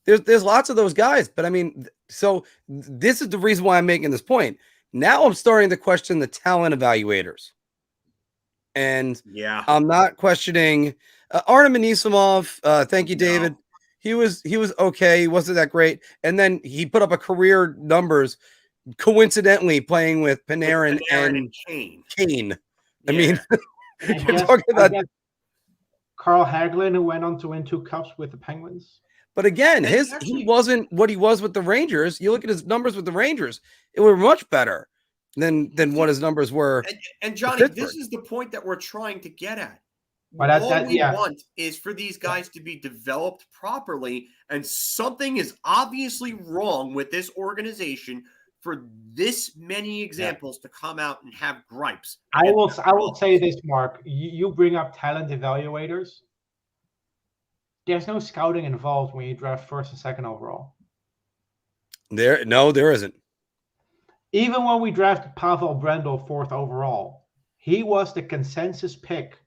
there's lots of those guys, but I mean, so this is the reason why I'm making this point. Now I'm starting to question the talent evaluators, and I'm not questioning Artem Anisimov. Thank you, David. No. He was okay. He wasn't that great, and then he put up a career numbers, coincidentally playing with Panarin and Kane. I mean, you're talking about Carl Hagelin, who went on to win 2 cups with the Penguins. But again, he wasn't what he was with the Rangers. You look at his numbers with the Rangers; it were much better than what his numbers were. And Johnny, this is the point that we're trying to get at. But all we want is for these guys to be developed properly, and something is obviously wrong with this organization for this many examples to come out and have gripes. I will say this, Mark. You bring up talent evaluators. There's no scouting involved when you draft first and second overall. There isn't. Even when we drafted Pavel Brendel 4th overall, he was the consensus pick.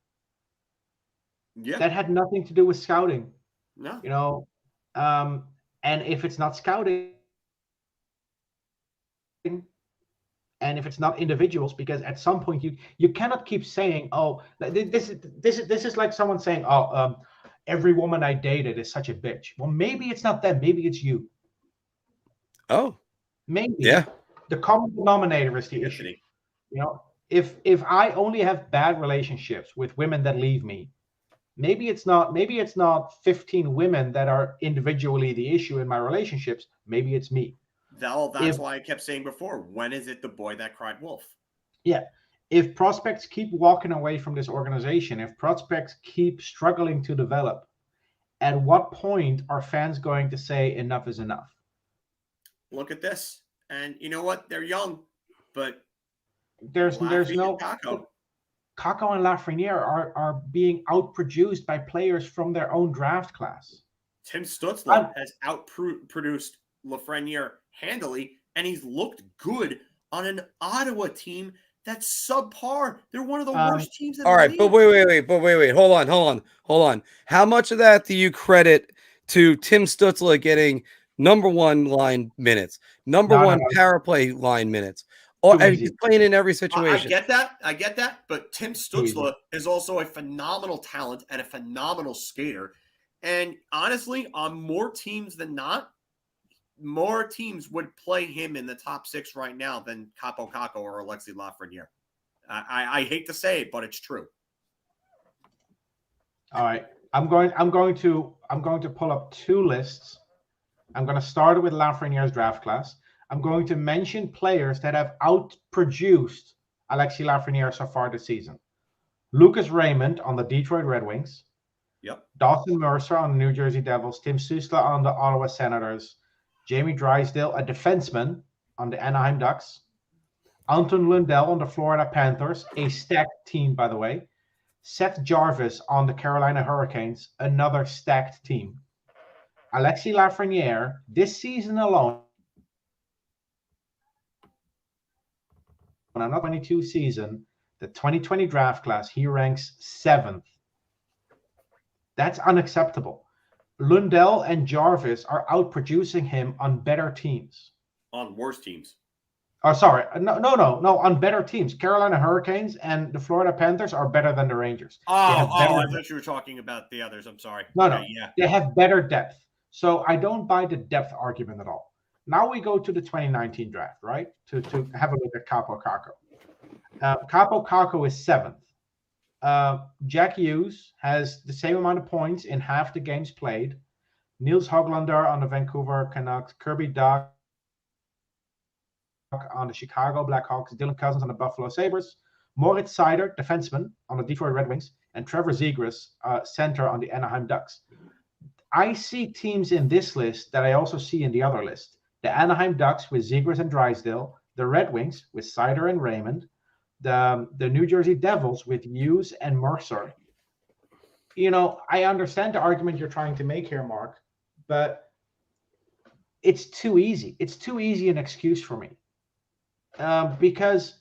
Yeah. That had nothing to do with scouting. No. You know, and if it's not scouting, and if it's not individuals, because at some point you cannot keep saying, oh, this is like someone saying, oh, every woman I dated is such a bitch. Well, maybe it's not them. Maybe it's you. Oh, maybe. Yeah. The common denominator is the issue. You know, if I only have bad relationships with women that leave me, maybe it's not 15 women that are individually the issue in my relationships. Maybe it's me. That's why I kept saying before, when is it the boy that cried wolf? Yeah. If prospects keep walking away from this organization, if prospects keep struggling to develop, at what point are fans going to say enough is enough? Look at this. And you know what? They're young, but there's no Kakko and Lafreniere are being outproduced by players from their own draft class. Tim Stützle has outproduced Lafreniere handily, and he's looked good on an Ottawa team that's subpar. They're one of the worst teams in the league. But wait. Hold on. How much of that do you credit to Tim Stützle getting number 1 line minutes, number 1 power play line minutes? Or he's playing in every situation. I get that. But Tim Stützle is also a phenomenal talent and a phenomenal skater. And honestly, on more teams than not, more teams would play him in the top 6 right now than Kakko or Alexis Lafreniere. I hate to say it, but it's true. All right. I'm going to pull up two lists. I'm going to start with Lafreniere's draft class. I'm going to mention players that have outproduced Alexis Lafreniere so far this season. Lucas Raymond on the Detroit Red Wings. Yep. Dawson Mercer on the New Jersey Devils. Tim Susla on the Ottawa Senators. Jamie Drysdale, a defenseman on the Anaheim Ducks. Anton Lundell on the Florida Panthers, a stacked team, by the way. Seth Jarvis on the Carolina Hurricanes, another stacked team. Alexis Lafreniere, this season alone, on a 22 season, the 2020 draft class, he ranks 7th. That's unacceptable. Lundell and Jarvis are outproducing him on better teams. On worse teams. Oh, sorry. No. On better teams. Carolina Hurricanes and the Florida Panthers are better than the Rangers. I thought you were talking about the others. I'm sorry. No. Yeah. They have better depth. So I don't buy the depth argument at all. Now we go to the 2019 draft, right? To have a look at Kaapo Kakko. Kaapo Kakko is 7th. Jack Hughes has the same amount of points in half the games played. Niels Höglander on the Vancouver Canucks. Kirby Dach on the Chicago Blackhawks. Dylan Cousins on the Buffalo Sabres. Moritz Seider, defenseman, on the Detroit Red Wings. And Trevor Zegras, center on the Anaheim Ducks. I see teams in this list that I also see in the other list. The Anaheim Ducks with Zegras and Drysdale. The Red Wings with Seider and Raymond. The New Jersey Devils with Hughes and Mercer. You know, I understand the argument you're trying to make here, Mark, but it's too easy. It's too easy an excuse for me. Because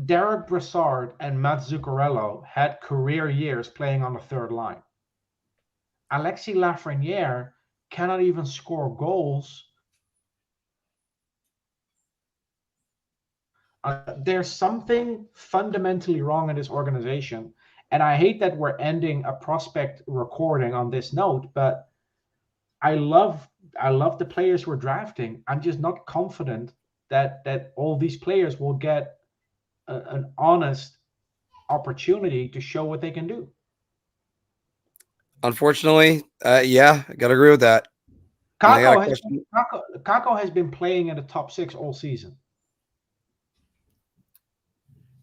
Derek Brassard and Matt Zuccarello had career years playing on the third line. Alexis Lafreniere cannot even score goals. There's something fundamentally wrong in this organization. And I hate that we're ending a prospect recording on this note, but I love the players we're drafting. I'm just not confident that all these players will get an honest opportunity to show what they can do. Unfortunately, yeah, I got to agree with that. Kakko has been playing in the top 6 all season.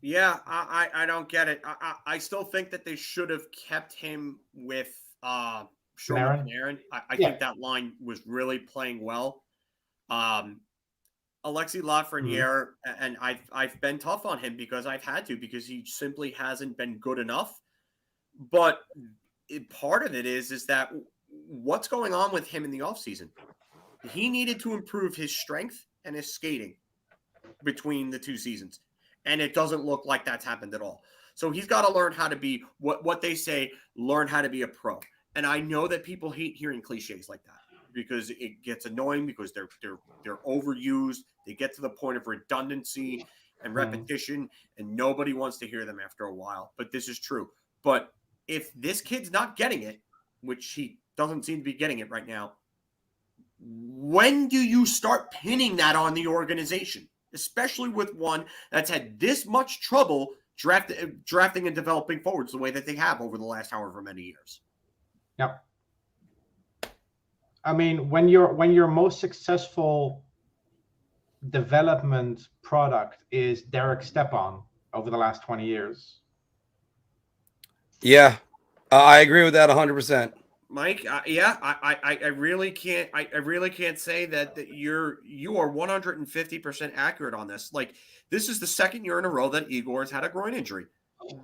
Yeah, I don't get it. I still think that they should have kept him with Panarin. I think that line was really playing well. Alexis Lafreniere, and I've been tough on him because I've had to, because he simply hasn't been good enough. But part of it is that what's going on with him in the offseason? He needed to improve his strength and his skating between the 2 seasons. And it doesn't look like that's happened at all. So he's got to learn how to be what they say, learn how to be a pro. And I know that people hate hearing cliches like that because it gets annoying because they're overused. They get to the point of redundancy and repetition, and nobody wants to hear them after a while. But this is true. But if this kid's not getting it, which he doesn't seem to be getting it right now, when do you start pinning that on the organization? Especially with one that's had this much trouble drafting and developing forwards the way that they have over the last however many years. Yep. I mean, when your most successful development product is Derek Stepan over the last 20 years. Yeah, I agree with that 100%. Mike, I really can't. I really can't say that you are 150% accurate on this. Like, this is the second year in a row that Igor has had a groin injury.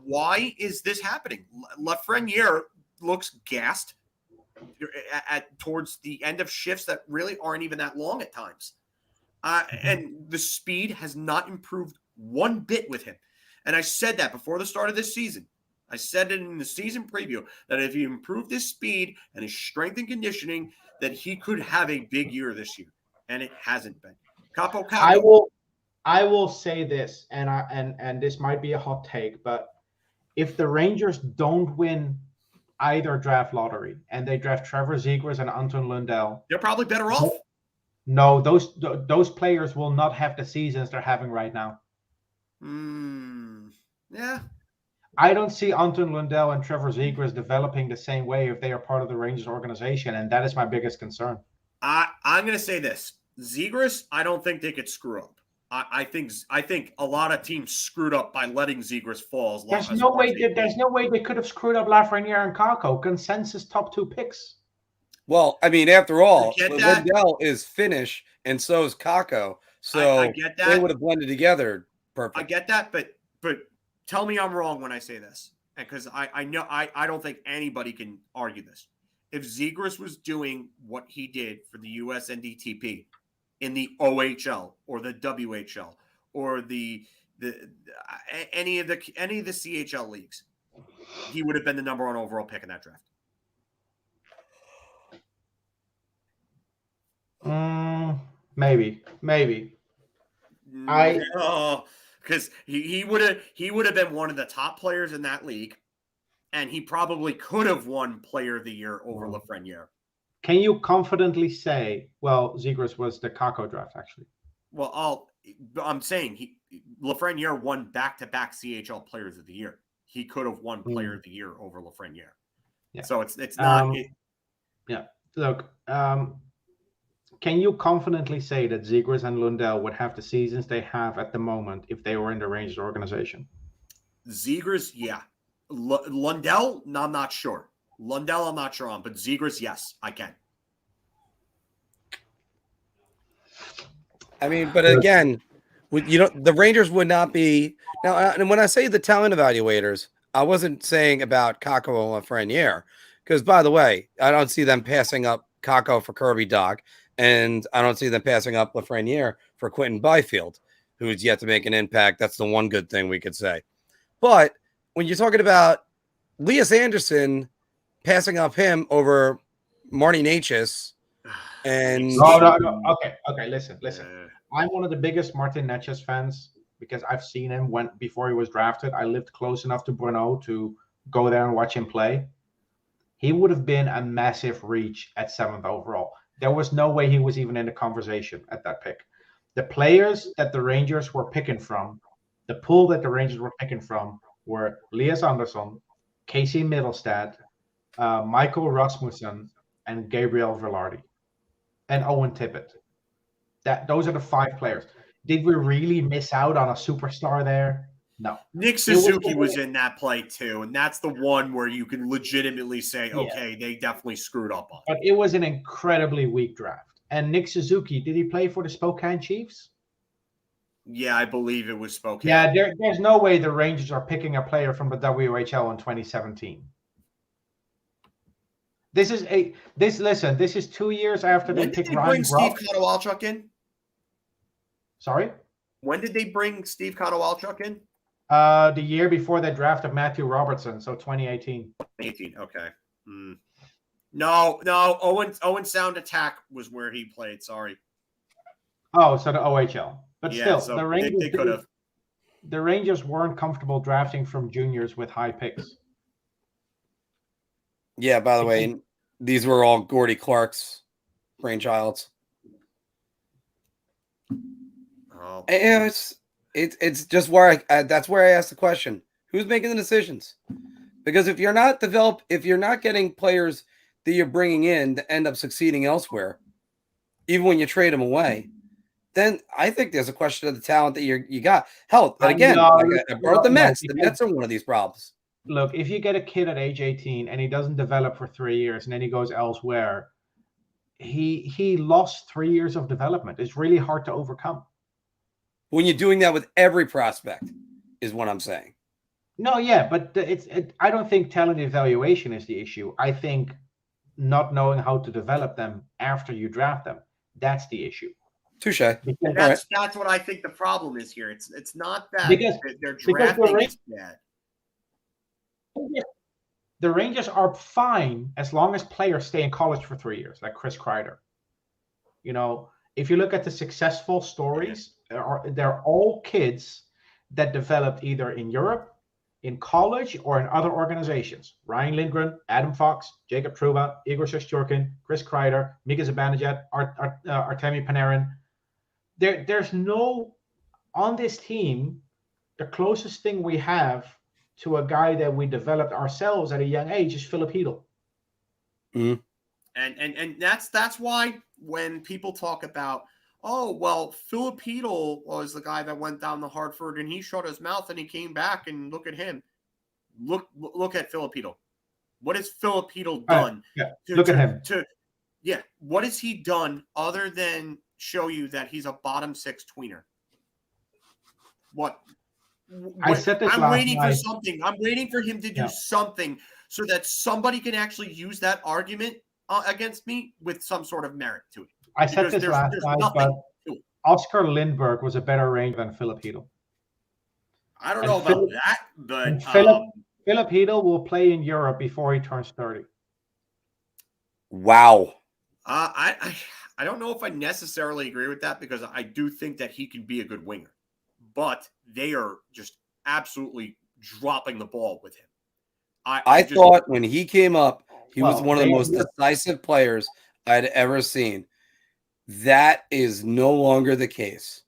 Why is this happening? Lafreniere looks gassed towards the end of shifts that really aren't even that long at times, and the speed has not improved one bit with him. And I said that before the start of this season. I said it in the season preview that if he improved his speed and his strength and conditioning, that he could have a big year this year, and it hasn't been. Kakko. I will say this, and this might be a hot take, but if the Rangers don't win either draft lottery and they draft Trevor Zegras and Anton Lundell, they're probably better off. No, those players will not have the seasons they're having right now. Yeah. I don't see Anton Lundell and Trevor Zegras developing the same way if they are part of the Rangers organization, and that is my biggest concern. I'm going to say this. Zegras, I don't think they could screw up. I think a lot of teams screwed up by letting Zegras fall. There's no way they could have screwed up Lafreniere and Kakko, consensus top 2 picks. Well, I mean, after all, Lindell is Finnish, and so is Kakko. So I get that. They would have blended together perfect. I get that, but tell me I'm wrong when I say this, because I know I don't think anybody can argue this. If Zegras was doing what he did for the US NDTP in the OHL or the WHL or the any of the CHL leagues, he would have been the number 1 overall pick in that draft. Maybe. Because he would have been one of the top players in that league, and he probably could have won Player of the Year over Lafreniere. Can you confidently say, well, Zegras was the Kakko draft, actually? Well, I'm saying Lafreniere won back-to-back CHL Players of the Year. He could have won Player of the Year over Lafreniere. Yeah. So it's not. Yeah. Look, can you confidently say that Zegras and Lundell would have the seasons they have at the moment if they were in the Rangers organization? Zegras, yeah. Lundell, I'm not sure. Lundell, I'm not sure on, but Zegras, yes, I can. I mean, but again, the Rangers would not be now. And when I say the talent evaluators, I wasn't saying about Kakko and Lafreniere, because by the way, I don't see them passing up Kakko for Kirby Dach, and I don't see them passing up Lafreniere for Quentin Byfield, who's yet to make an impact. That's the one good thing we could say. But when you're talking about Lias Anderson passing up him over Marty Necas, and no. Okay. Listen. I'm one of the biggest Martin Necas fans because I've seen him before he was drafted. I lived close enough to Brno to go there and watch him play. He would have been a massive reach at 7th overall. There was no way he was even in the conversation at that pick. The players that the Rangers were picking from, the pool that the Rangers were picking from, were Lias Andersson, Casey Middlestad, Michael Rasmussen, and Gabriel Velarde, and Owen Tippett. Those are the 5 players. Did we really miss out on a superstar there? No. Nick Suzuki was in that play too, and that's the one where you can legitimately say, okay, they definitely screwed up on it. But it was an incredibly weak draft. And Nick Suzuki, did he play for the Spokane Chiefs? Yeah, I believe it was Spokane. Yeah, there's no way the Rangers are picking a player from the WHL in 2017. This is 2 years after they picked Ryan Grubb. When did they bring Steve Kotowalchuk in? Sorry? When did they bring Steve Kotowalchuk in? The year before they drafted Matthew Robertson, so 2018. 2018, okay. No, Owen Sound Attack was where he played, sorry. Oh, so the OHL. But yeah, still, so the Rangers they could have. The Rangers weren't comfortable drafting from juniors with high picks. Yeah, by the way, these were all Gordy Clark's brainchilds. Oh. And it's just where that's where I asked the question: who's making the decisions? Because if you're not getting players that you're bringing in that end up succeeding elsewhere, even when you trade them away, then I think there's a question of the talent that you got. Hell, but again, I brought the Mets. The Mets are one of these problems. Look, if you get a kid at age 18 and he doesn't develop for 3 years and then he goes elsewhere, he lost 3 years of development. It's really hard to overcome. When you're doing that with every prospect, is what I'm saying. No, yeah, but I don't think talent evaluation is the issue. I think not knowing how to develop them after you draft them, that's the issue. Touche. That's what I think the problem is here. It's not that they're drafting is bad. The Rangers are fine as long as players stay in college for 3 years, like Chris Kreider. You know, if you look at the successful stories, they're all kids that developed either in Europe, in college, or in other organizations. Ryan Lindgren, Adam Fox, Jacob Trouba, Igor Shesterkin, Chris Kreider, Mika Zibanejad, Artemi Panarin. There's no, on this team, the closest thing we have to a guy that we developed ourselves at a young age is FIlip. Mm. And that's why when people talk about, oh, well, FIlip was the guy that went down to Hartford and he shut his mouth and he came back and look at him. Look at FIlip. What has FIlip done? Look at him. What has he done other than show you that he's a bottom 6 tweener? What? I said this I'm waiting night. for something. I'm waiting for him to do something so that somebody can actually use that argument against me with some sort of merit to it. I said this last night, but Oscar Lindberg was a better range than FIlip. I don't know about that, but FIlip will play in Europe before he turns 30. Wow. I don't know if I necessarily agree with that because I do think that he can be a good winger, but they are just absolutely dropping the ball with him. I thought when he came up, he was one of the most decisive players I'd ever seen. That is no longer the case.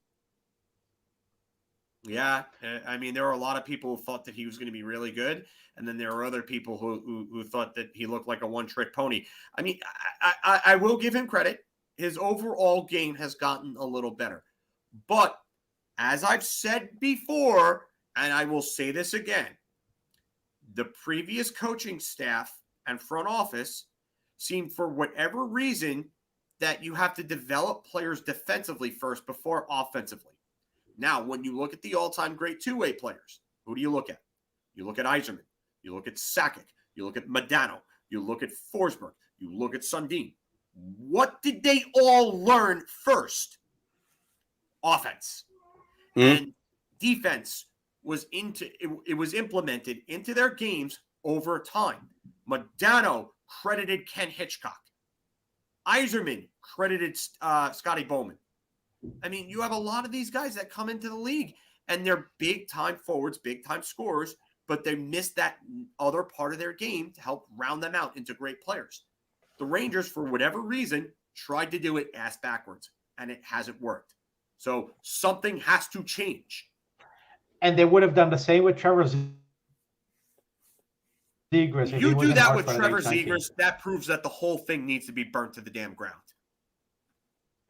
Yeah, I mean, there were a lot of people who thought that he was going to be really good, and then there were other people who thought that he looked like a one-trick pony. I mean, I will give him credit. His overall game has gotten a little better. But as I've said before, and I will say this again, the previous coaching staff and front office seem, for whatever reason, that you have to develop players defensively first before offensively. Now, when you look at the all-time great two-way players, who do you look at? You look at Yzerman. You look at Sakic. You look at Modano. You look at Forsberg. You look at Sundin. What did they all learn first? Offense. And defense was implemented into their games over time. Modano credited Ken Hitchcock. Yzerman credited Scotty Bowman. I mean, you have a lot of these guys that come into the league and they're big-time forwards, big-time scorers, but they miss that other part of their game to help round them out into great players. The Rangers, for whatever reason, tried to do it ass backwards, and it hasn't worked. So something has to change. And they would have done the same with Trevor Zegras. You do that with Trevor Zegras, that proves that the whole thing needs to be burnt to the damn ground.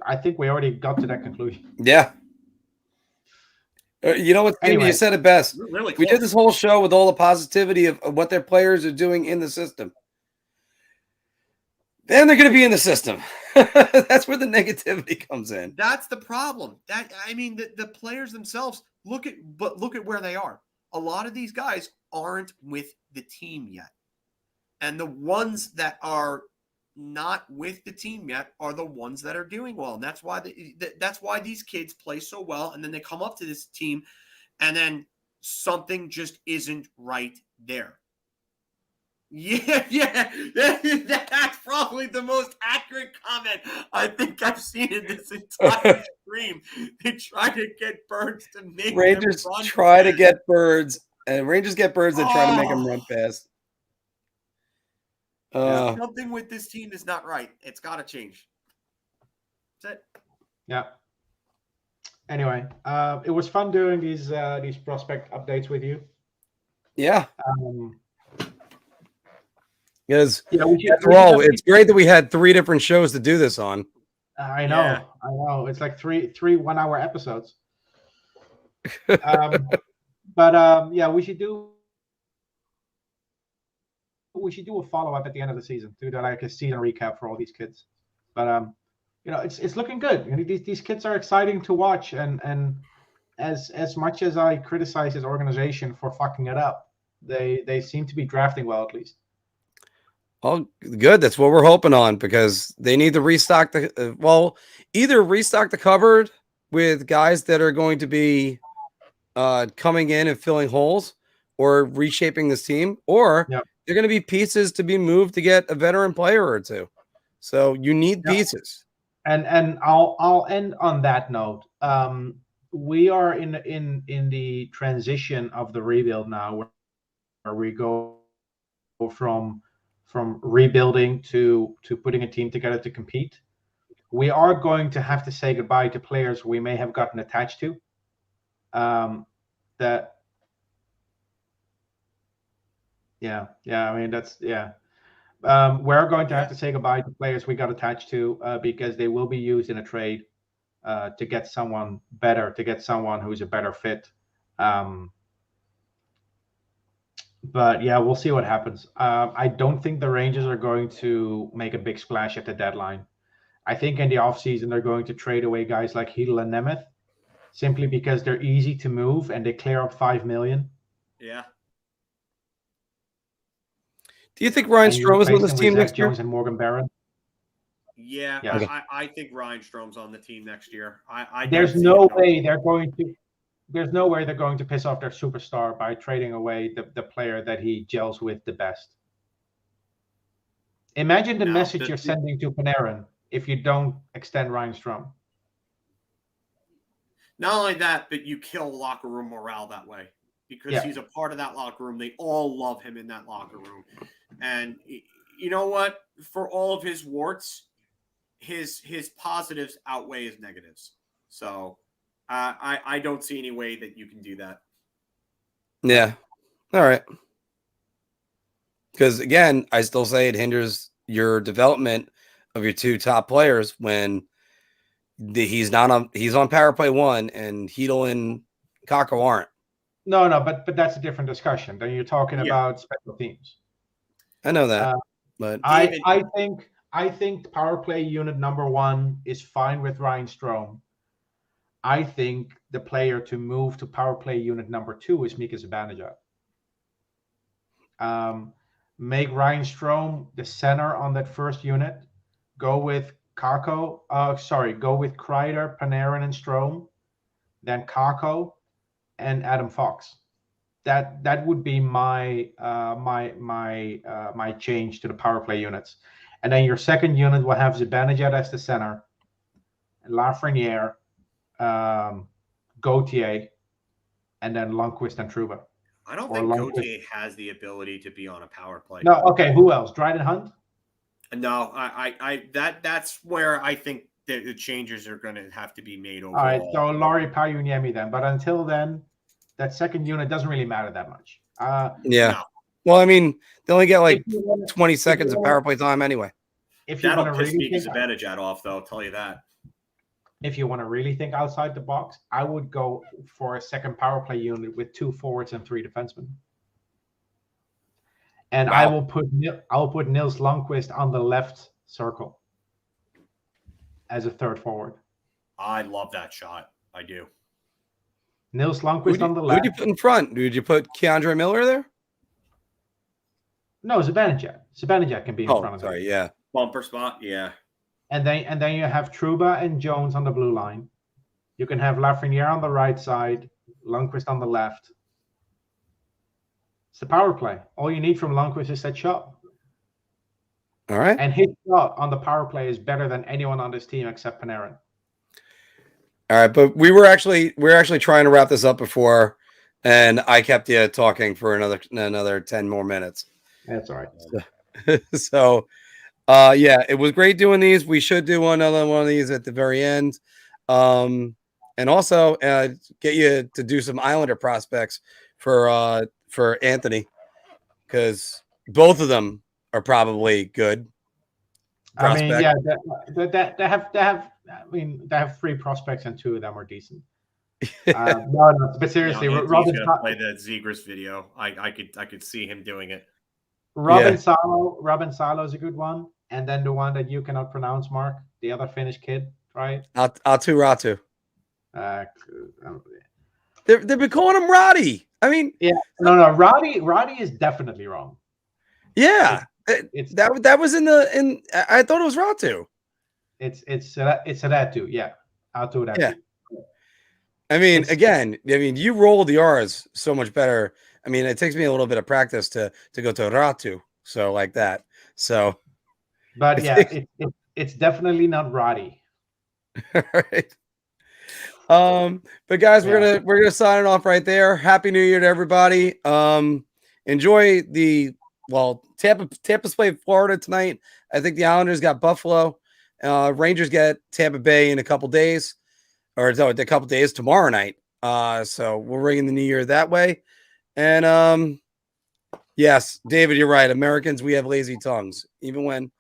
I think we already got to that conclusion. Yeah. You know what? Anyway, you said it best. Really we did this whole show with all the positivity of what their players are doing in the system. Then they're going to be in the system. That's where the negativity comes in. That's the problem. The players themselves, look at where they are. A lot of these guys aren't with the team yet. And the ones that are not with the team yet are the ones that are doing well. And that's why that's why these kids play so well. And then they come up to this team and then something just isn't right there. Yeah. That's probably the most accurate comment I think I've seen in this entire stream. They try to get birds to make Rangers them run try fast. to get birds, and Rangers get birds that try to make them run fast. Something with this team is not right. It's got to change. That's it. Yeah. Anyway, it was fun doing these prospect updates with you. Yeah. Because after all, it's great that we had 3 different shows to do this on. I know. It's like three 1-hour episodes. But we should do a follow-up at the end of the season, do like a season recap for all these kids. But it's looking good. These kids are exciting to watch, and as much as I criticize his organization for fucking it up, they seem to be drafting well, at least. Oh, good. That's what we're hoping on, because they need to restock either restock the cupboard with guys that are going to be coming in and filling holes or reshaping this team, or they're going to be pieces to be moved to get a veteran player or two. So you need pieces. And I'll end on that note. We are in the transition of the rebuild now, where we go from rebuilding to putting a team together to compete. We are going to have to say goodbye to players we may have gotten attached to. That Yeah. I mean, that's yeah. We're going to have to say goodbye to players we got attached to because they will be used in a trade to get someone better, to get someone who's a better fit. But yeah, we'll see what happens. I don't think the Rangers are going to make a big splash at the deadline. I think in the offseason they're going to trade away guys like Chytil and Nemeth simply because they're easy to move and they clear up $5 million. Yeah. Do you think Ryan Strome is on this team next year? Jones and Morgan Barron. Yeah, yes. I think Ryan Strome's on the team next year. There's no way they're going to. There's no way they're going to piss off their superstar by trading away the player that he gels with the best. Imagine the message you're sending to Panarin if you don't extend Ryan Strome. Not only that, but you kill locker room morale that way because he's a part of that locker room. They all love him in that locker room. And you know what? For all of his warts, his positives outweigh his negatives. So I don't see any way that you can do that. Yeah. All right. Because again, I still say it hinders your development of your two top players when he's on power play 1 and Chytil and Kakko aren't. No, but that's a different discussion. Then you're talking about special teams. I know that, but I think power play unit number 1 is fine with Ryan Strome. I think the player to move to power play unit number 2 is Mika Zibanejad. Make Ryan Strome the center on that first unit. Go with Kakko. Go with Kreider, Panarin, and Strome. Then Kakko and Adam Fox. That would be my my change to the power play units. And then your second unit will have Zibanejad as the center, Lafreniere, Gauthier, and then Lundqvist and Trouba. I don't think Gauthier has the ability to be on a power play. No, okay. Who else? Dryden Hunt? No, that's where I think the changes are going to have to be made overall. All right, so Laurie Pajuniemi then. But until then, that second unit doesn't really matter that much. Yeah. No. Well, I mean, they only get like 20 seconds of power play time anyway. If you That'll piss Mika Zibanejad off, though, I'll tell you that. If you want to really think outside the box, I would go for a second power play unit with 2 forwards and 3 defensemen. And I will put Nils Lundqvist on the left circle as a third forward. I love that shot. I do. Nils Lundqvist on the left. Who'd you put in front? Did you put Keandre Miller there? No, Zibanejad. Zibanejad can be in front of him. Sorry, yeah. Bumper spot, yeah. And then you have Trouba and Jones on the blue line. You can have Lafreniere on the right side, Lundqvist on the left. It's the power play. All you need from Lundqvist is that shot. All right. And his shot on the power play is better than anyone on this team except Panarin. All right, but we're actually trying to wrap this up before, and I kept you talking for another 10 more minutes. That's all right. So yeah, it was great doing these. We should do another one of these at the very end. And also get you to do some Islander prospects for Anthony, because both of them are probably good. I mean, yeah, they have 3 prospects and 2 of them are decent. No, but seriously, Robin gonna play the Zegras video. I could see him doing it. Robin Salo is a good one, and then the one that you cannot pronounce, Mark, the other Finnish kid, right? Atu Ratu. They've been calling him Roddy. I mean, yeah, no, Roddy is definitely wrong. Yeah, that was in. I thought it was Ratu. It's Ratu, yeah, Atu Ratu. Yeah. I mean, you roll the R's so much better. I mean, it takes me a little bit of practice to go to Ratu, so like that. So, but yeah, it's definitely not Roddy. All right. But guys, we're gonna sign it off right there. Happy New Year to everybody. Enjoy Tampa's played Florida tonight. I think the Islanders got Buffalo. Rangers get Tampa Bay in a couple days, tomorrow night. So we're ringing the New Year that way. And Yes, David, you're right. Americans, we have lazy tongues. Even when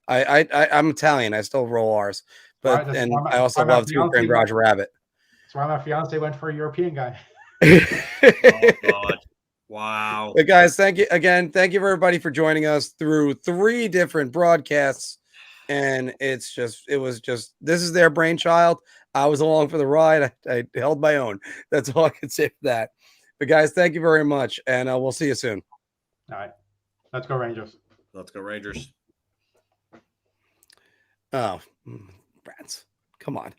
I'm Italian, I still roll R's. But Right, and I also love to bring Roger Rabbit. That's why my fiance went for a European guy. Oh God. Wow. But guys, thank you again. Thank you everybody for joining us through 3 different broadcasts. And it was just this is their brainchild. I was along for the ride. I held my own. That's all I can say for that. But guys, thank you very much. And we'll see you soon. All right. Let's go Rangers. Let's go Rangers. Oh, brats. Come on.